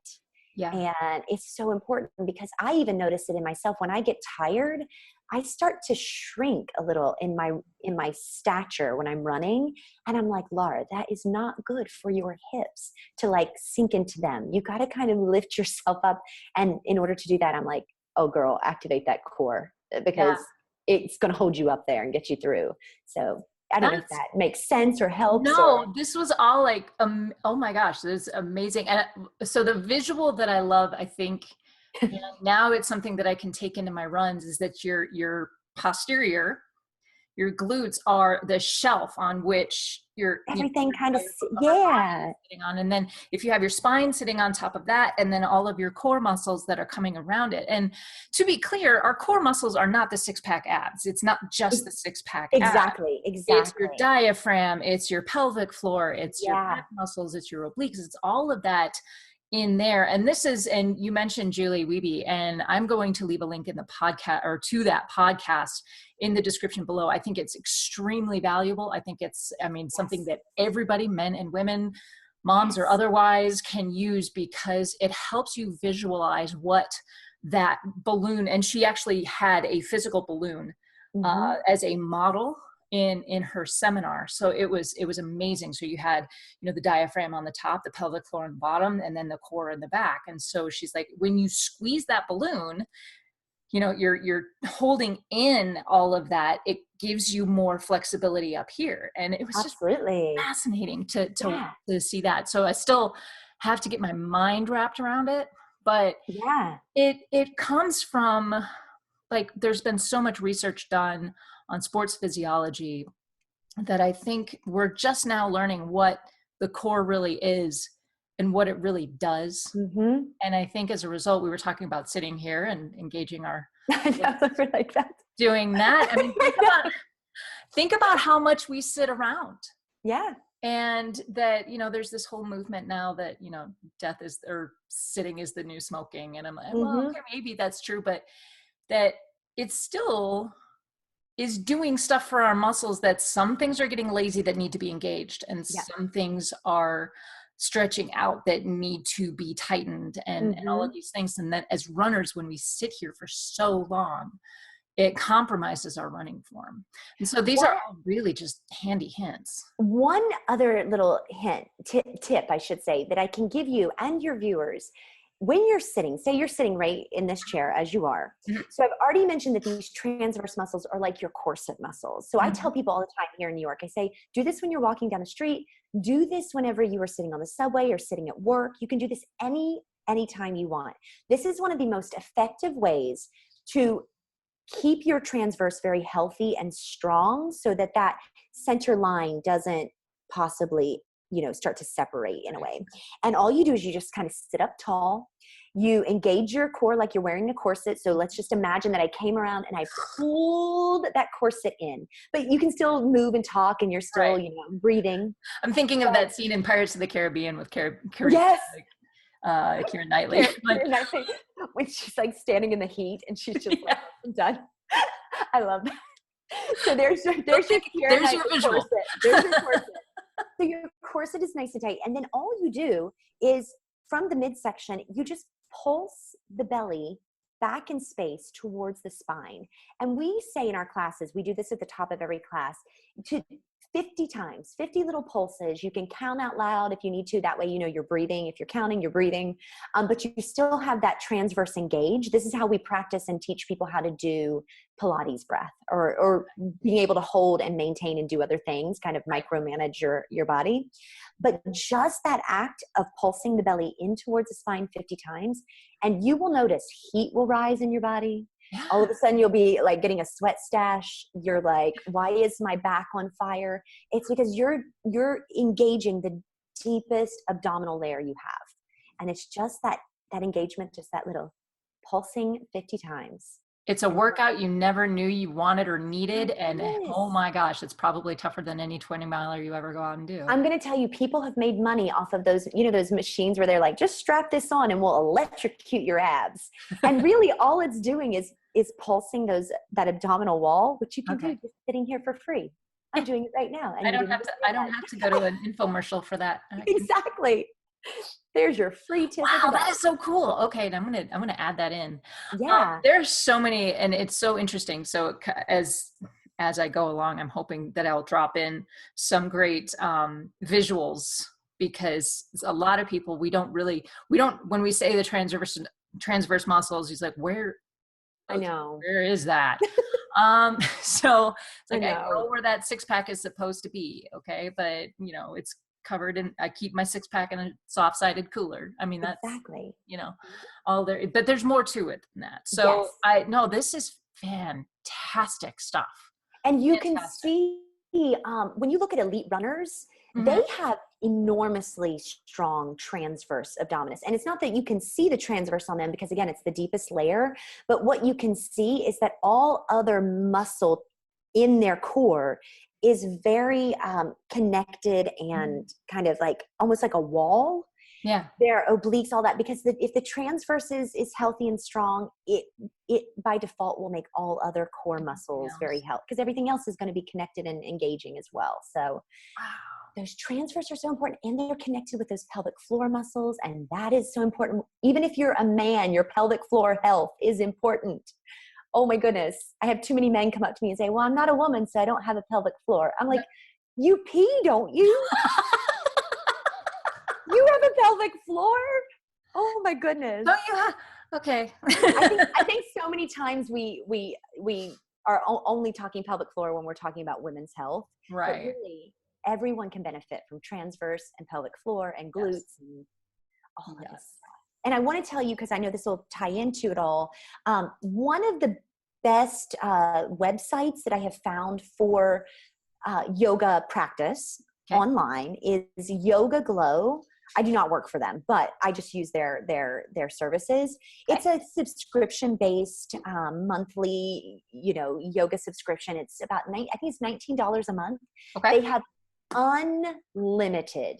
Yeah. And it's so important because I even notice it in myself. When I get tired, I start to shrink a little in my stature when I'm running. And I'm like, Laura, that is not good for your hips to like sink into them. You got to kind of lift yourself up. And in order to do that, I'm like, oh girl, activate that core, because it's going to hold you up there and get you through. So I don't know if that makes sense or helps. No, this was all like, oh my gosh, this is amazing. And so the visual that I love, I think, and now it's something that I can take into my runs, is that you're posterior, your glutes are the shelf on which your everything kind of, sitting on. And then if you have your spine sitting on top of that, and then all of your core muscles that are coming around it. And to be clear, our core muscles are not the six-pack abs. It's not just the six-pack exactly abs. It's your diaphragm, it's your pelvic floor, it's your back muscles, it's your obliques, it's all of that in there. And this is, and you mentioned Julie Wiebe, and I'm going to leave a link in the podcast, or to that podcast, in the description below. I think it's extremely valuable. I think it's, something that everybody, men and women, moms or otherwise, can use, because it helps you visualize what that balloon, and she actually had a physical balloon as a model in her seminar. So it was amazing. So you had, the diaphragm on the top, the pelvic floor on the bottom, and then the core in the back. And so she's like, when you squeeze that balloon, you're holding in all of that. It gives you more flexibility up here. And it was just fascinating to see that. So I still have to get my mind wrapped around it, but it comes from, like, there's been so much research done on sports physiology that I think we're just now learning what the core really is and what it really does. And I think as a result, we were talking about sitting here and engaging our like that. Doing that. Think about how much we sit around. Yeah. And that, there's this whole movement now that, death is, or sitting is the new smoking. And I'm like, well, okay, maybe that's true, but that it still is doing stuff for our muscles, that some things are getting lazy that need to be engaged, and some things are stretching out that need to be tightened, and all of these things. And that as runners, when we sit here for so long, it compromises our running form. And so these are all really just handy hints. One other little tip, I should say, that I can give you and your viewers, when you're sitting, say you're sitting right in this chair as you are. So I've already mentioned that these transverse muscles are like your corset muscles. So I tell people all the time here in New York, I say, do this when you're walking down the street. Do this whenever you are sitting on the subway or sitting at work. You can do this anytime you want. This is one of the most effective ways to keep your transverse very healthy and strong, so that that center line doesn't possibly start to separate in a way. And all you do is you just kind of sit up tall. You engage your core like you're wearing a corset. So let's just imagine that I came around and I pulled that corset in, but you can still move and talk, and you're still, breathing. I'm thinking of that scene in Pirates of the Caribbean with Keira Knightley. When she's like standing in the heat and she's just like, I'm done. I love that. So there's your visual. Corset. There's your corset. So your corset is nice and tight. And then all you do is, from the midsection, you just pulse the belly back in space towards the spine. And we say in our classes, we do this at the top of every class, to 50 times, 50 little pulses. You can count out loud if you need to. That way, you're breathing. If you're counting, you're breathing. But you still have that transverse engage. This is how we practice and teach people how to do Pilates breath, or being able to hold and maintain and do other things, kind of micromanage your body. But just that act of pulsing the belly in towards the spine 50 times, and you will notice heat will rise in your body. Yeah. All of a sudden you'll be like getting a sweat stash. You're like, why is my back on fire? It's because you're engaging the deepest abdominal layer you have. And it's just that engagement, just that little pulsing 50 times. It's a workout you never knew you wanted or needed. And oh my gosh, it's probably tougher than any 20 miler you ever go out and do. I'm going to tell you, people have made money off of those, those machines where they're like, just strap this on and we'll electrocute your abs. And really all it's doing is pulsing that abdominal wall, which you can do just sitting here for free. I'm doing it right now. And I don't have to go to an infomercial for that. Exactly. There's your free tip. Wow, that is so cool. Okay, and I'm gonna add that in. Yeah. There's so many, and it's so interesting. So as I go along, I'm hoping that I'll drop in some great visuals, because a lot of people, we don't, when we say the transverse muscles, he's like, where? I know. Where is that? So it's like, I know where that six pack is supposed to be. Okay. But it's covered in, I keep my six pack in a soft sided cooler. I mean, that's exactly, all there, but there's more to it than that. So this is fantastic stuff. And you can Fantastic. see, when you look at elite runners, Mhm. they have enormously strong transverse abdominis. And it's not that you can see the transverse on them because, again, it's the deepest layer. But what you can see is that all other muscle in their core is very connected and kind of like almost like a wall. Yeah. Their obliques, all that, because if the transverse is healthy and strong, it by default will make all other core muscles very healthy, because everything else is going to be connected and engaging as well. So Wow. those transverse are so important, and they're connected with those pelvic floor muscles, and that is so important. Even if you're a man, your pelvic floor health is important. Oh my goodness, I have too many men come up to me and say, well, I'm not a woman, so I don't have a pelvic floor. I'm like, you pee, don't you? You have a pelvic floor? Oh my goodness. Don't you have? Okay. I think so many times we are only talking pelvic floor when we're talking about women's health. Right. But really, everyone can benefit from transverse and pelvic floor and glutes and all of this stuff. And I want to tell you, because I know this will tie into it all, one of the best websites that I have found for yoga practice online is Yoga Glow. I do not work for them, but I just use their services. Okay. It's a subscription-based monthly, yoga subscription. It's about I think it's $19 a month. Okay. They have unlimited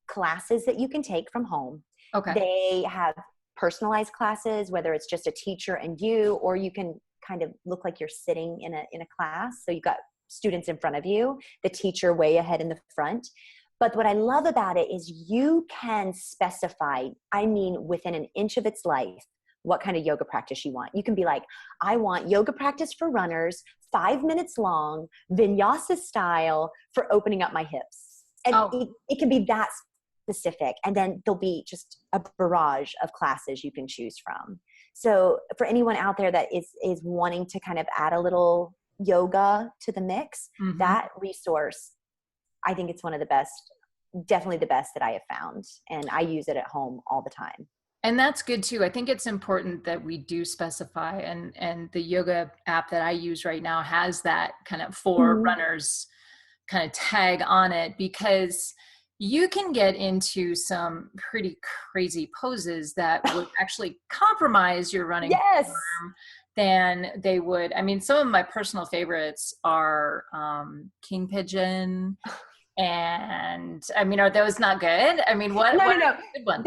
classes that you can take from home. Okay. They have personalized classes, whether it's just a teacher and you, or you can kind of look like you're sitting in a class. So you've got students in front of you, the teacher way ahead in the front. But what I love about it is you can specify, within an inch of its life, what kind of yoga practice you want. You can be like, I want yoga practice for runners, 5 minutes long, vinyasa style for opening up my hips. And it can be that specific. And then there'll be just a barrage of classes you can choose from. So for anyone out there that is wanting to kind of add a little yoga to the mix, that resource, I think it's one of the best, definitely the best that I have found. And I use it at home all the time. And that's good too. I think it's important that we do specify, and the yoga app that I use right now has that kind of for runners kind of tag on it, because you can get into some pretty crazy poses that would actually compromise your running form than they would. I mean, some of my personal favorites are King Pigeon. And I mean, are those not good? I mean, what are the good ones?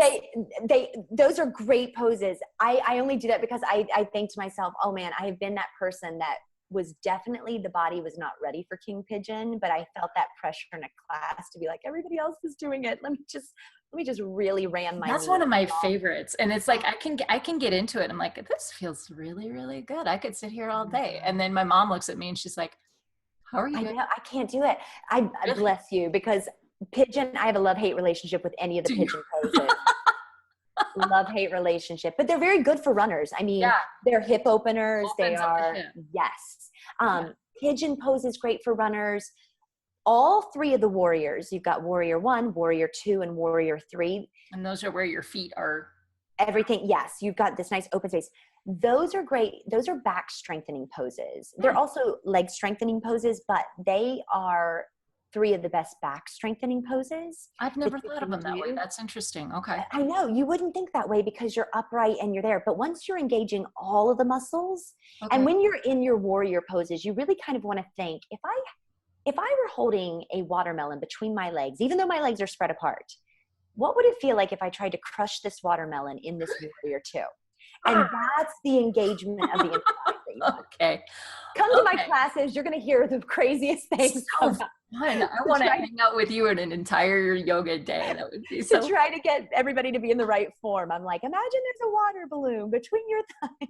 Those are great poses. I only do that because I think to myself, oh man, I have been that person that was definitely, the body was not ready for King Pigeon, but I felt that pressure in a class to be like, everybody else is doing it. Let me just really ram my That's one of my favorites. And it's like, I can get into it. I'm like, this feels really, really good. I could sit here all day. And then my mom looks at me and she's like, how are you doing? I can't do it. I bless you, because pigeon, I have a love-hate relationship with any of the pigeon poses. Love-hate relationship, but they're very good for runners. I mean, they're hip openers. They are, pigeon pose is great for runners. All three of the warriors, you've got warrior 1, warrior 2, and warrior 3. And those are where your feet are. Everything. Yes. You've got this nice open space. Those are great. Those are back strengthening poses. They're also leg strengthening poses, but they are 3 of the best back strengthening poses. I've never thought of them that way. That's interesting. Okay. I know you wouldn't think that way because you're upright and you're there, but once you're engaging all of the muscles, and when you're in your warrior poses, you really kind of want to think, if I were holding a watermelon between my legs, even though my legs are spread apart, what would it feel like if I tried to crush this watermelon in this warrior 2? And that's the engagement of the inside. Okay. Come to my classes. You're going to hear the craziest things. So fun. I want to hang out with you in an entire yoga day. That would be so to try to get everybody to be in the right form. I'm like, imagine there's a water balloon between your thighs,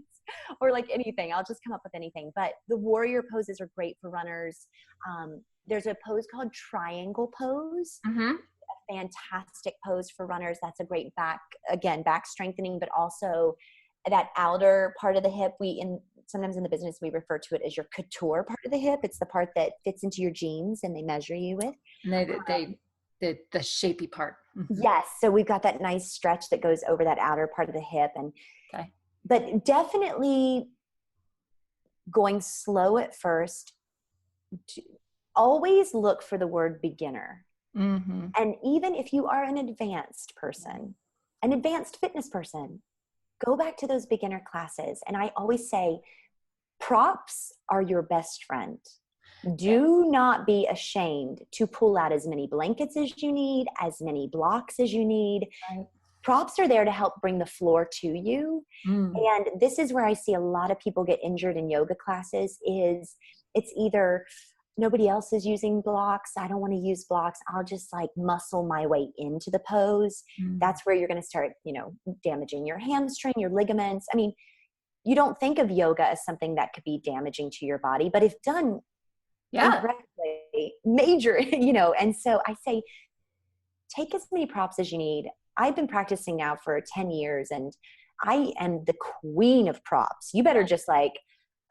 or like anything. I'll just come up with anything. But the warrior poses are great for runners. There's a pose called triangle pose. A fantastic pose for runners. That's a great back strengthening, but also that outer part of the hip. Sometimes in the business, we refer to it as your couture part of the hip. It's the part that fits into your jeans and they measure you with. And the shapy part. Yes. So we've got that nice stretch that goes over that outer part of the hip. But definitely going slow at first. Always look for the word beginner. Mm-hmm. And even if you are an advanced person, an advanced fitness person, go back to those beginner classes. And I always say, props are your best friend. Do not be ashamed to pull out as many blankets as you need, as many blocks as you need. Right. Props are there to help bring the floor to you. And this is where I see a lot of people get injured in yoga classes is it's either nobody else is using blocks. I don't want to use blocks. I'll just like muscle my way into the pose. That's where you're going to start, you know, damaging your hamstring, your ligaments. I mean, you don't think of yoga as something that could be damaging to your body, but if done incorrectly, major, you know, and so I say, take as many props as you need. I've been practicing now for 10 years and I am the queen of props. You better just like,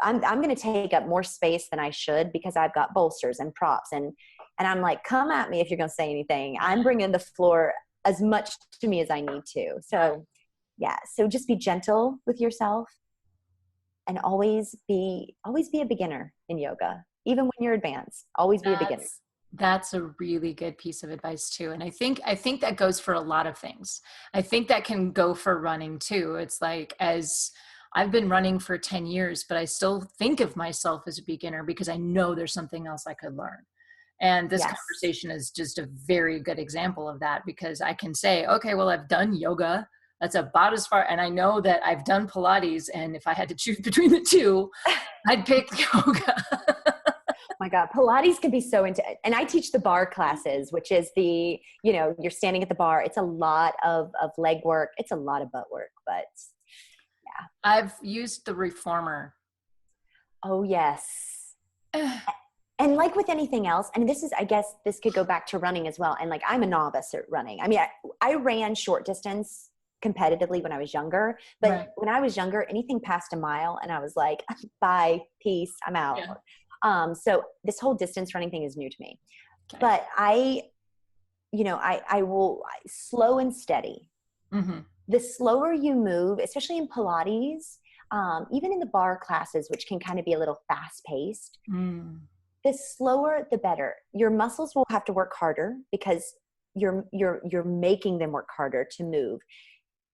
I'm going to take up more space than I should because I've got bolsters and props and I'm like, come at me if you're going to say anything. I'm bringing the floor as much to me as I need to. So yeah. So just be gentle with yourself and always be a beginner in yoga. Even when you're advanced, always be a beginner. That's a really good piece of advice too. And I think that goes for a lot of things. I think that can go for running too. It's like, as I've been running for 10 years, but I still think of myself as a beginner because I know there's something else I could learn. And this conversation is just a very good example of that because I can say, okay, well, I've done yoga. That's about as far. And I know that I've done Pilates. And if I had to choose between the two, I'd pick yoga. My God, Pilates can be so intense. And I teach the bar classes, which is the, you know, you're standing at the bar. It's a lot of leg work. It's a lot of butt work, but yeah. I've used the reformer. Oh yes. And like with anything else, and this is, I guess this could go back to running as well. And like, I'm a novice at running. I mean, I ran short distance competitively when I was younger, but when I was younger, anything past a mile and I was like, bye, peace, I'm out. Yeah. So this whole distance running thing is new to me, but I will slow and steady. The slower you move, especially in Pilates, even in the bar classes, which can kind of be a little fast paced, the slower, the better. Your muscles will have to work harder because you're making them work harder to move.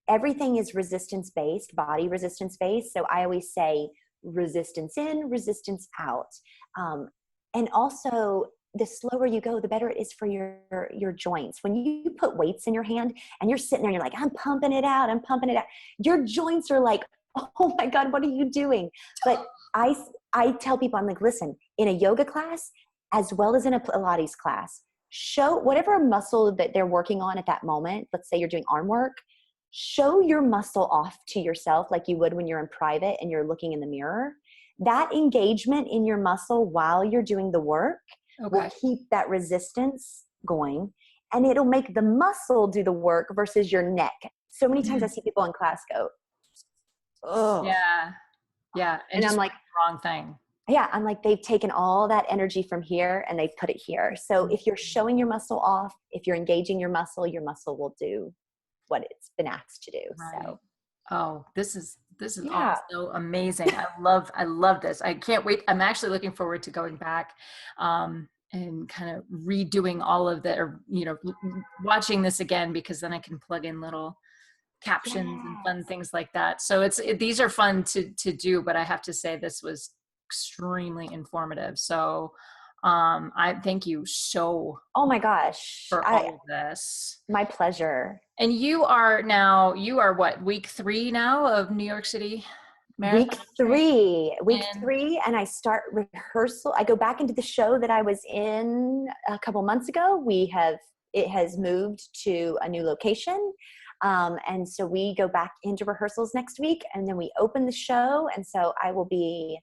Everything is resistance based, body resistance based. So I always say resistance in, resistance out. And also the slower you go, the better it is for your joints. When you put weights in your hand and you're sitting there and you're like, I'm pumping it out. Your joints are like, oh my God, what are you doing? But I tell people, I'm like, listen, in a yoga class, as well as in a Pilates class, show whatever muscle that they're working on at that moment. Let's say you're doing arm work. Show your muscle off to yourself like you would when you're in private and you're looking in the mirror. That engagement in your muscle while you're doing the work will keep that resistance going, and it'll make the muscle do the work versus your neck. So many times I see people in class go, oh. Yeah. And I'm like, wrong thing. Yeah. I'm like, they've taken all that energy from here and they've put it here. So if you're showing your muscle off, if you're engaging your muscle will do what it's been asked to do. Right. So, oh, this is all so amazing. I love this. I can't wait. I'm actually looking forward to going back, and kind of redoing all of that, or, watching this again, because then I can plug in little captions and fun things like that. So these are fun to do, but I have to say this was extremely informative. So I thank you so. Oh my gosh. For all of this. My pleasure. And you are what, week 3 now of New York City Marathon? Week three. And I start rehearsal. I go back into the show that I was in a couple months ago. It has moved to a new location. And so we go back into rehearsals next week, and then we open the show. And so I will be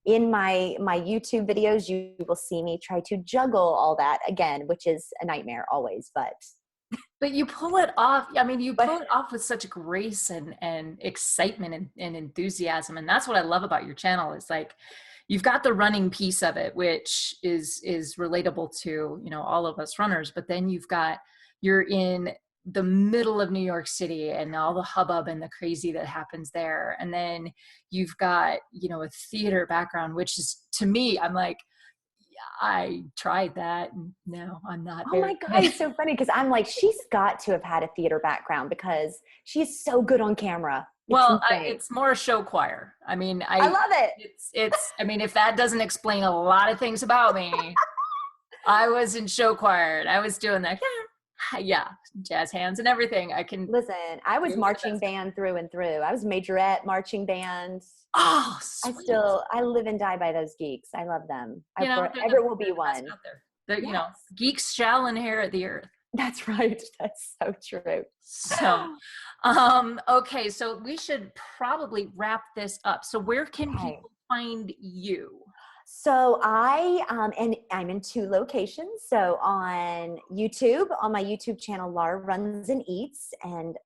in my YouTube videos. You will see me try to juggle all that again, which is a nightmare always, but you pull it off. I mean, you pull it off with such grace and excitement and enthusiasm. And that's what I love about your channel, is like, you've got the running piece of it, which is relatable to, all of us runners, but then you're in the middle of New York City and all the hubbub and the crazy that happens there. And then you've got, you know, a theater background, which is, to me, I'm like, I tried that. No, I'm not. Oh my God, it's so funny because I'm like, she's got to have had a theater background because she's so good on camera. Well, it's more show choir. I mean, I love it. I mean, if that doesn't explain a lot of things about me, I was in show choir and I was doing that. Yeah, jazz hands and everything. I can listen. I was marching band through and through. I was majorette marching band. Oh, sweet. I live and die by those geeks. I love them. You know, forever will be one. Yes. You know, geeks shall inherit the earth. That's right. That's so true. So, okay. So we should probably wrap this up. So where can people find you? So and I'm in 2 locations. So on YouTube, on my YouTube channel, Laura Runs and Eats. And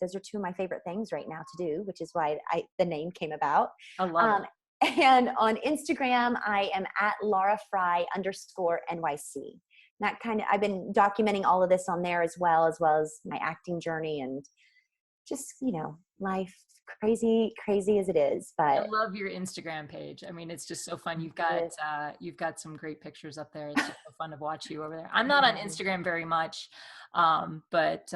those are 2 of my favorite things right now to do, which is why the name came about. I love it. And on Instagram, I am at LauraFry_NYC. That I've been documenting all of this on there as well as my acting journey and just, you know, life. Crazy as it is, but I love your Instagram page. I mean, it's just so fun. You've got some great pictures up there. It's just so fun to watch you over there. I'm not on Instagram very much, but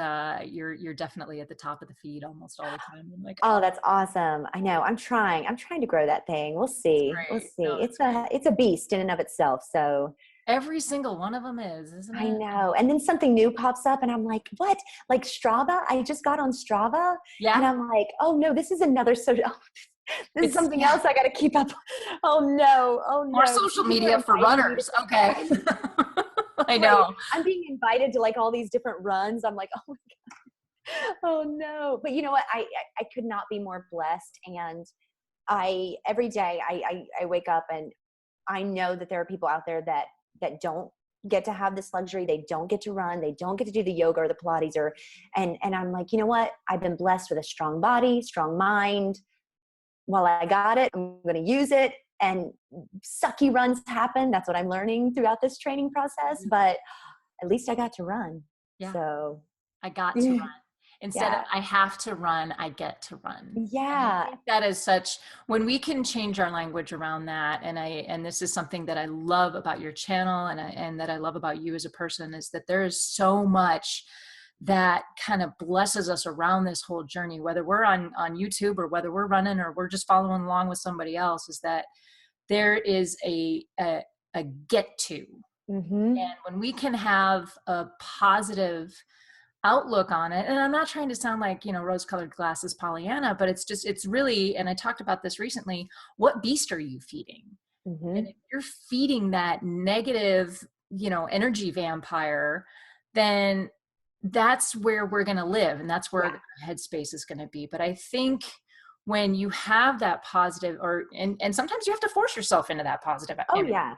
you're definitely at the top of the feed almost all the time. I'm like, oh, that's awesome. I know. I'm trying to grow that thing. We'll see. We'll see. No, it's a beast in and of itself. So every single one of them is, isn't it? I know. And then something new pops up and I'm like, what? Like Strava? I just got on Strava. Yeah. And I'm like, oh no, this is another social. This is something else I got to keep up. Oh no. More social media for runners. Okay. I know. Right. I'm being invited to like all these different runs. I'm like, oh my God. Oh no. But you know what? I could not be more blessed. And every day I wake up and I know that there are people out there that don't get to have this luxury. They don't get to run. They don't get to do the yoga or the Pilates and I'm like, you know what? I've been blessed with a strong body, strong mind. While I got it, I'm going to use it, and sucky runs happen. That's what I'm learning throughout this training process, but at least I got to run. Yeah. So I got to run. Instead of I have to run, I get to run. Yeah. I think that is such, when we can change our language around that. And this is something that I love about your channel and that I love about you as a person, is that there is so much that kind of blesses us around this whole journey, whether we're on YouTube or whether we're running or we're just following along with somebody else, is that there is a get to. Mm-hmm. And when we can have a positive outlook on it, and I'm not trying to sound like, you know, rose-colored glasses Pollyanna, but it's really, and I talked about this recently, what beast are you feeding? Mm-hmm. And if you're feeding that negative, you know, energy vampire, then that's where we're going to live, and that's where our headspace is going to be. But I think when you have that positive, and sometimes you have to force yourself into that positive energy. Yeah.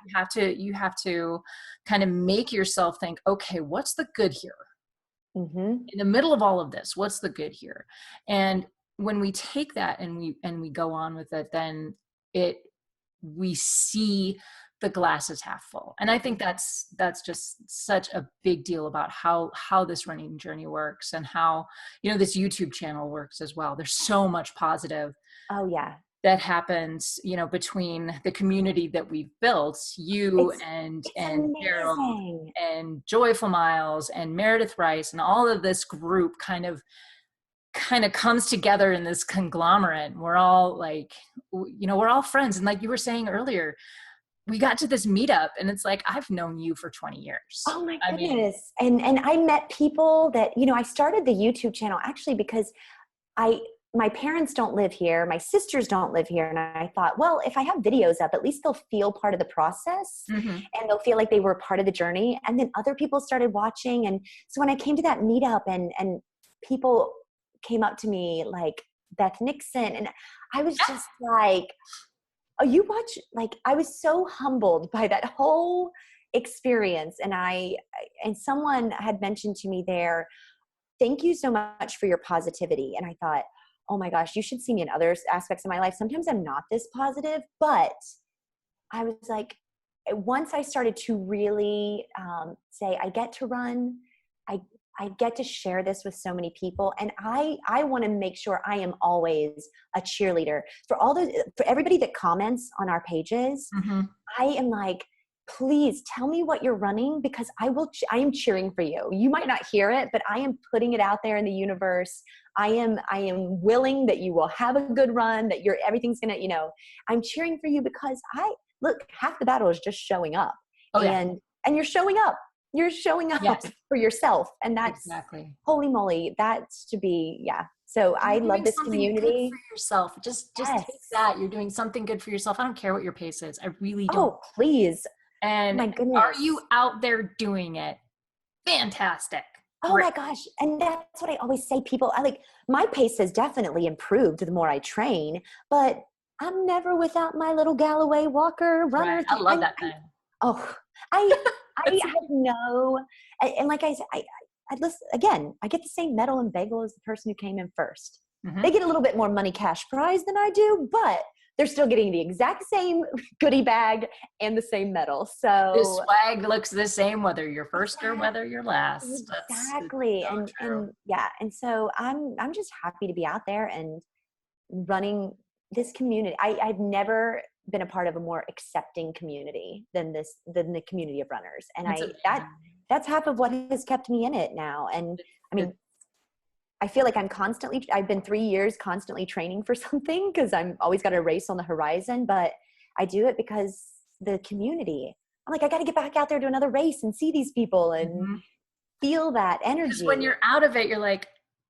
You have to kind of make yourself think, okay, what's the good here? Mm-hmm. In the middle of all of this, what's the good here? And when we take that and we go on with it, then we see the glass is half full. And I think that's just such a big deal about how this running journey works, and how, you know, this YouTube channel works as well. There's so much positive. Oh yeah. That happens, you know, between the community that we've built, and Daryl and Joyful Miles and Meredith Rice, and all of this group kind of comes together in this conglomerate. We're all like, you know, we're all friends. And like you were saying earlier, we got to this meetup and it's like, I've known you for 20 years. Oh my goodness. And I met people that, you know, I started the YouTube channel actually because my parents don't live here. My sisters don't live here. And I thought, well, if I have videos up, at least they'll feel part of the process, mm-hmm. and they'll feel like they were part of the journey. And then other people started watching. And so when I came to that meetup and people came up to me like Beth Nixon, and I was just like, oh, you watch, like, I was so humbled by that whole experience. And someone had mentioned to me there, thank you so much for your positivity. And I thought, oh my gosh, you should see me in other aspects of my life. Sometimes I'm not this positive, but I was like, once I started to really say, I get to run, I get to share this with so many people. And I want to make sure I am always a cheerleader for for everybody that comments on our pages. Mm-hmm. I am like, please tell me what you're running, because I am cheering for you. You might not hear it, but I am putting it out there in the universe. I am willing that you will have a good run, that everything's going to, I'm cheering for you, because look, half the battle is just showing up. Oh, and you're showing up. You're showing up yes. for yourself. And that's exactly. Holy moly. That's to be, yeah. So I love this community. Good for yourself. Just yes. take that. You're doing something good for yourself. I don't care what your pace is. I really don't. Oh, please. And my goodness. Are you out there doing it? Fantastic. Oh Great. My gosh. And that's what I always say. People, my pace has definitely improved the more I train, but I'm never without my little Galloway walker runner. Right. I love that thing. I have no, and like I said, I listen, again, I get the same medal and bagel as the person who came in first. Mm-hmm. They get a little bit more money cash prize than I do, but they're still getting the exact same goodie bag and the same medal. So the swag looks the same, whether you're first or whether you're last. Exactly. And yeah. And so I'm just happy to be out there and running this community. I've never been a part of a more accepting community than the community of runners. And that's half of what has kept me in it now. And I mean, I feel like I've been 3 years constantly training for something, because I'm always got a race on the horizon, but I do it because the community, I'm like, I got to get back out there to another race and see these people and mm-hmm. feel that energy. Because when you're out of it, you're like,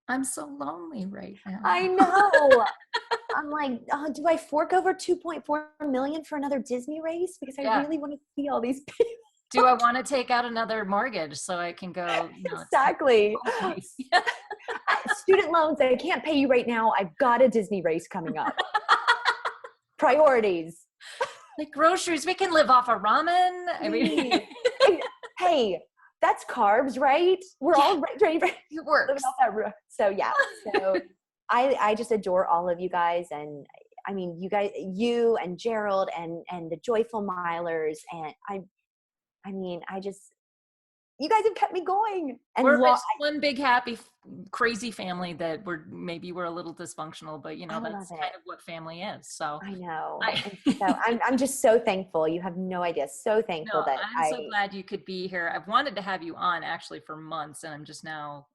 I'm so lonely right now. I know. I'm like, oh, do I fork over $2.4 million for another Disney race? Because I really want to see all these people. Do I want to take out another mortgage so I can go? Exactly. Student loans that I can't pay you right now. I've got a Disney race coming up. Priorities. Like groceries, we can live off of ramen. I mean, hey, that's carbs, right? We're all ready for it works. Living off that roof. So yeah. So I just adore all of you guys, and I mean, you and Gerald and the Joyful Milers, and you guys have kept me going. And we're one big, happy, crazy family that we're a little dysfunctional, but that's kind of what family is. So I know. So I'm just so thankful. You have no idea. So thankful that I'm so glad you could be here. I've wanted to have you on actually for months, and I'm just now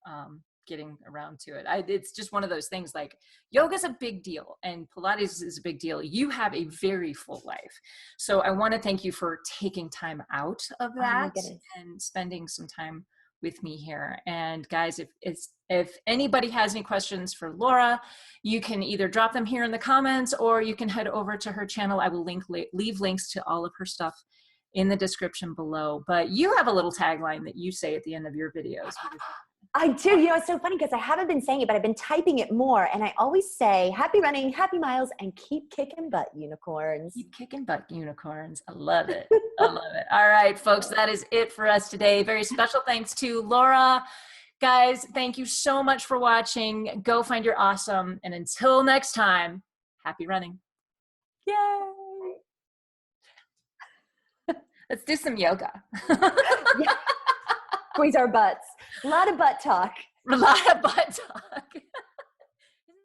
getting around to it. It's just one of those things, like yoga's a big deal and Pilates is a big deal. You have a very full life. So I want to thank you for taking time out of that and spending some time with me here. And guys, if anybody has any questions for Laura, you can either drop them here in the comments, or you can head over to her channel. I will leave links to all of her stuff in the description below. But you have a little tagline that you say at the end of your videos. I do. It's so funny because I haven't been saying it, but I've been typing it more. And I always say, happy running, happy miles, and keep kicking butt, unicorns. Keep kicking butt, unicorns. I love it. I love it. All right, folks, that is it for us today. Very special thanks to Laura. Guys, thank you so much for watching. Go find your awesome. And until next time, happy running. Yay. Let's do some yoga. Squeeze our butts. A lot of butt talk. A lot of butt talk.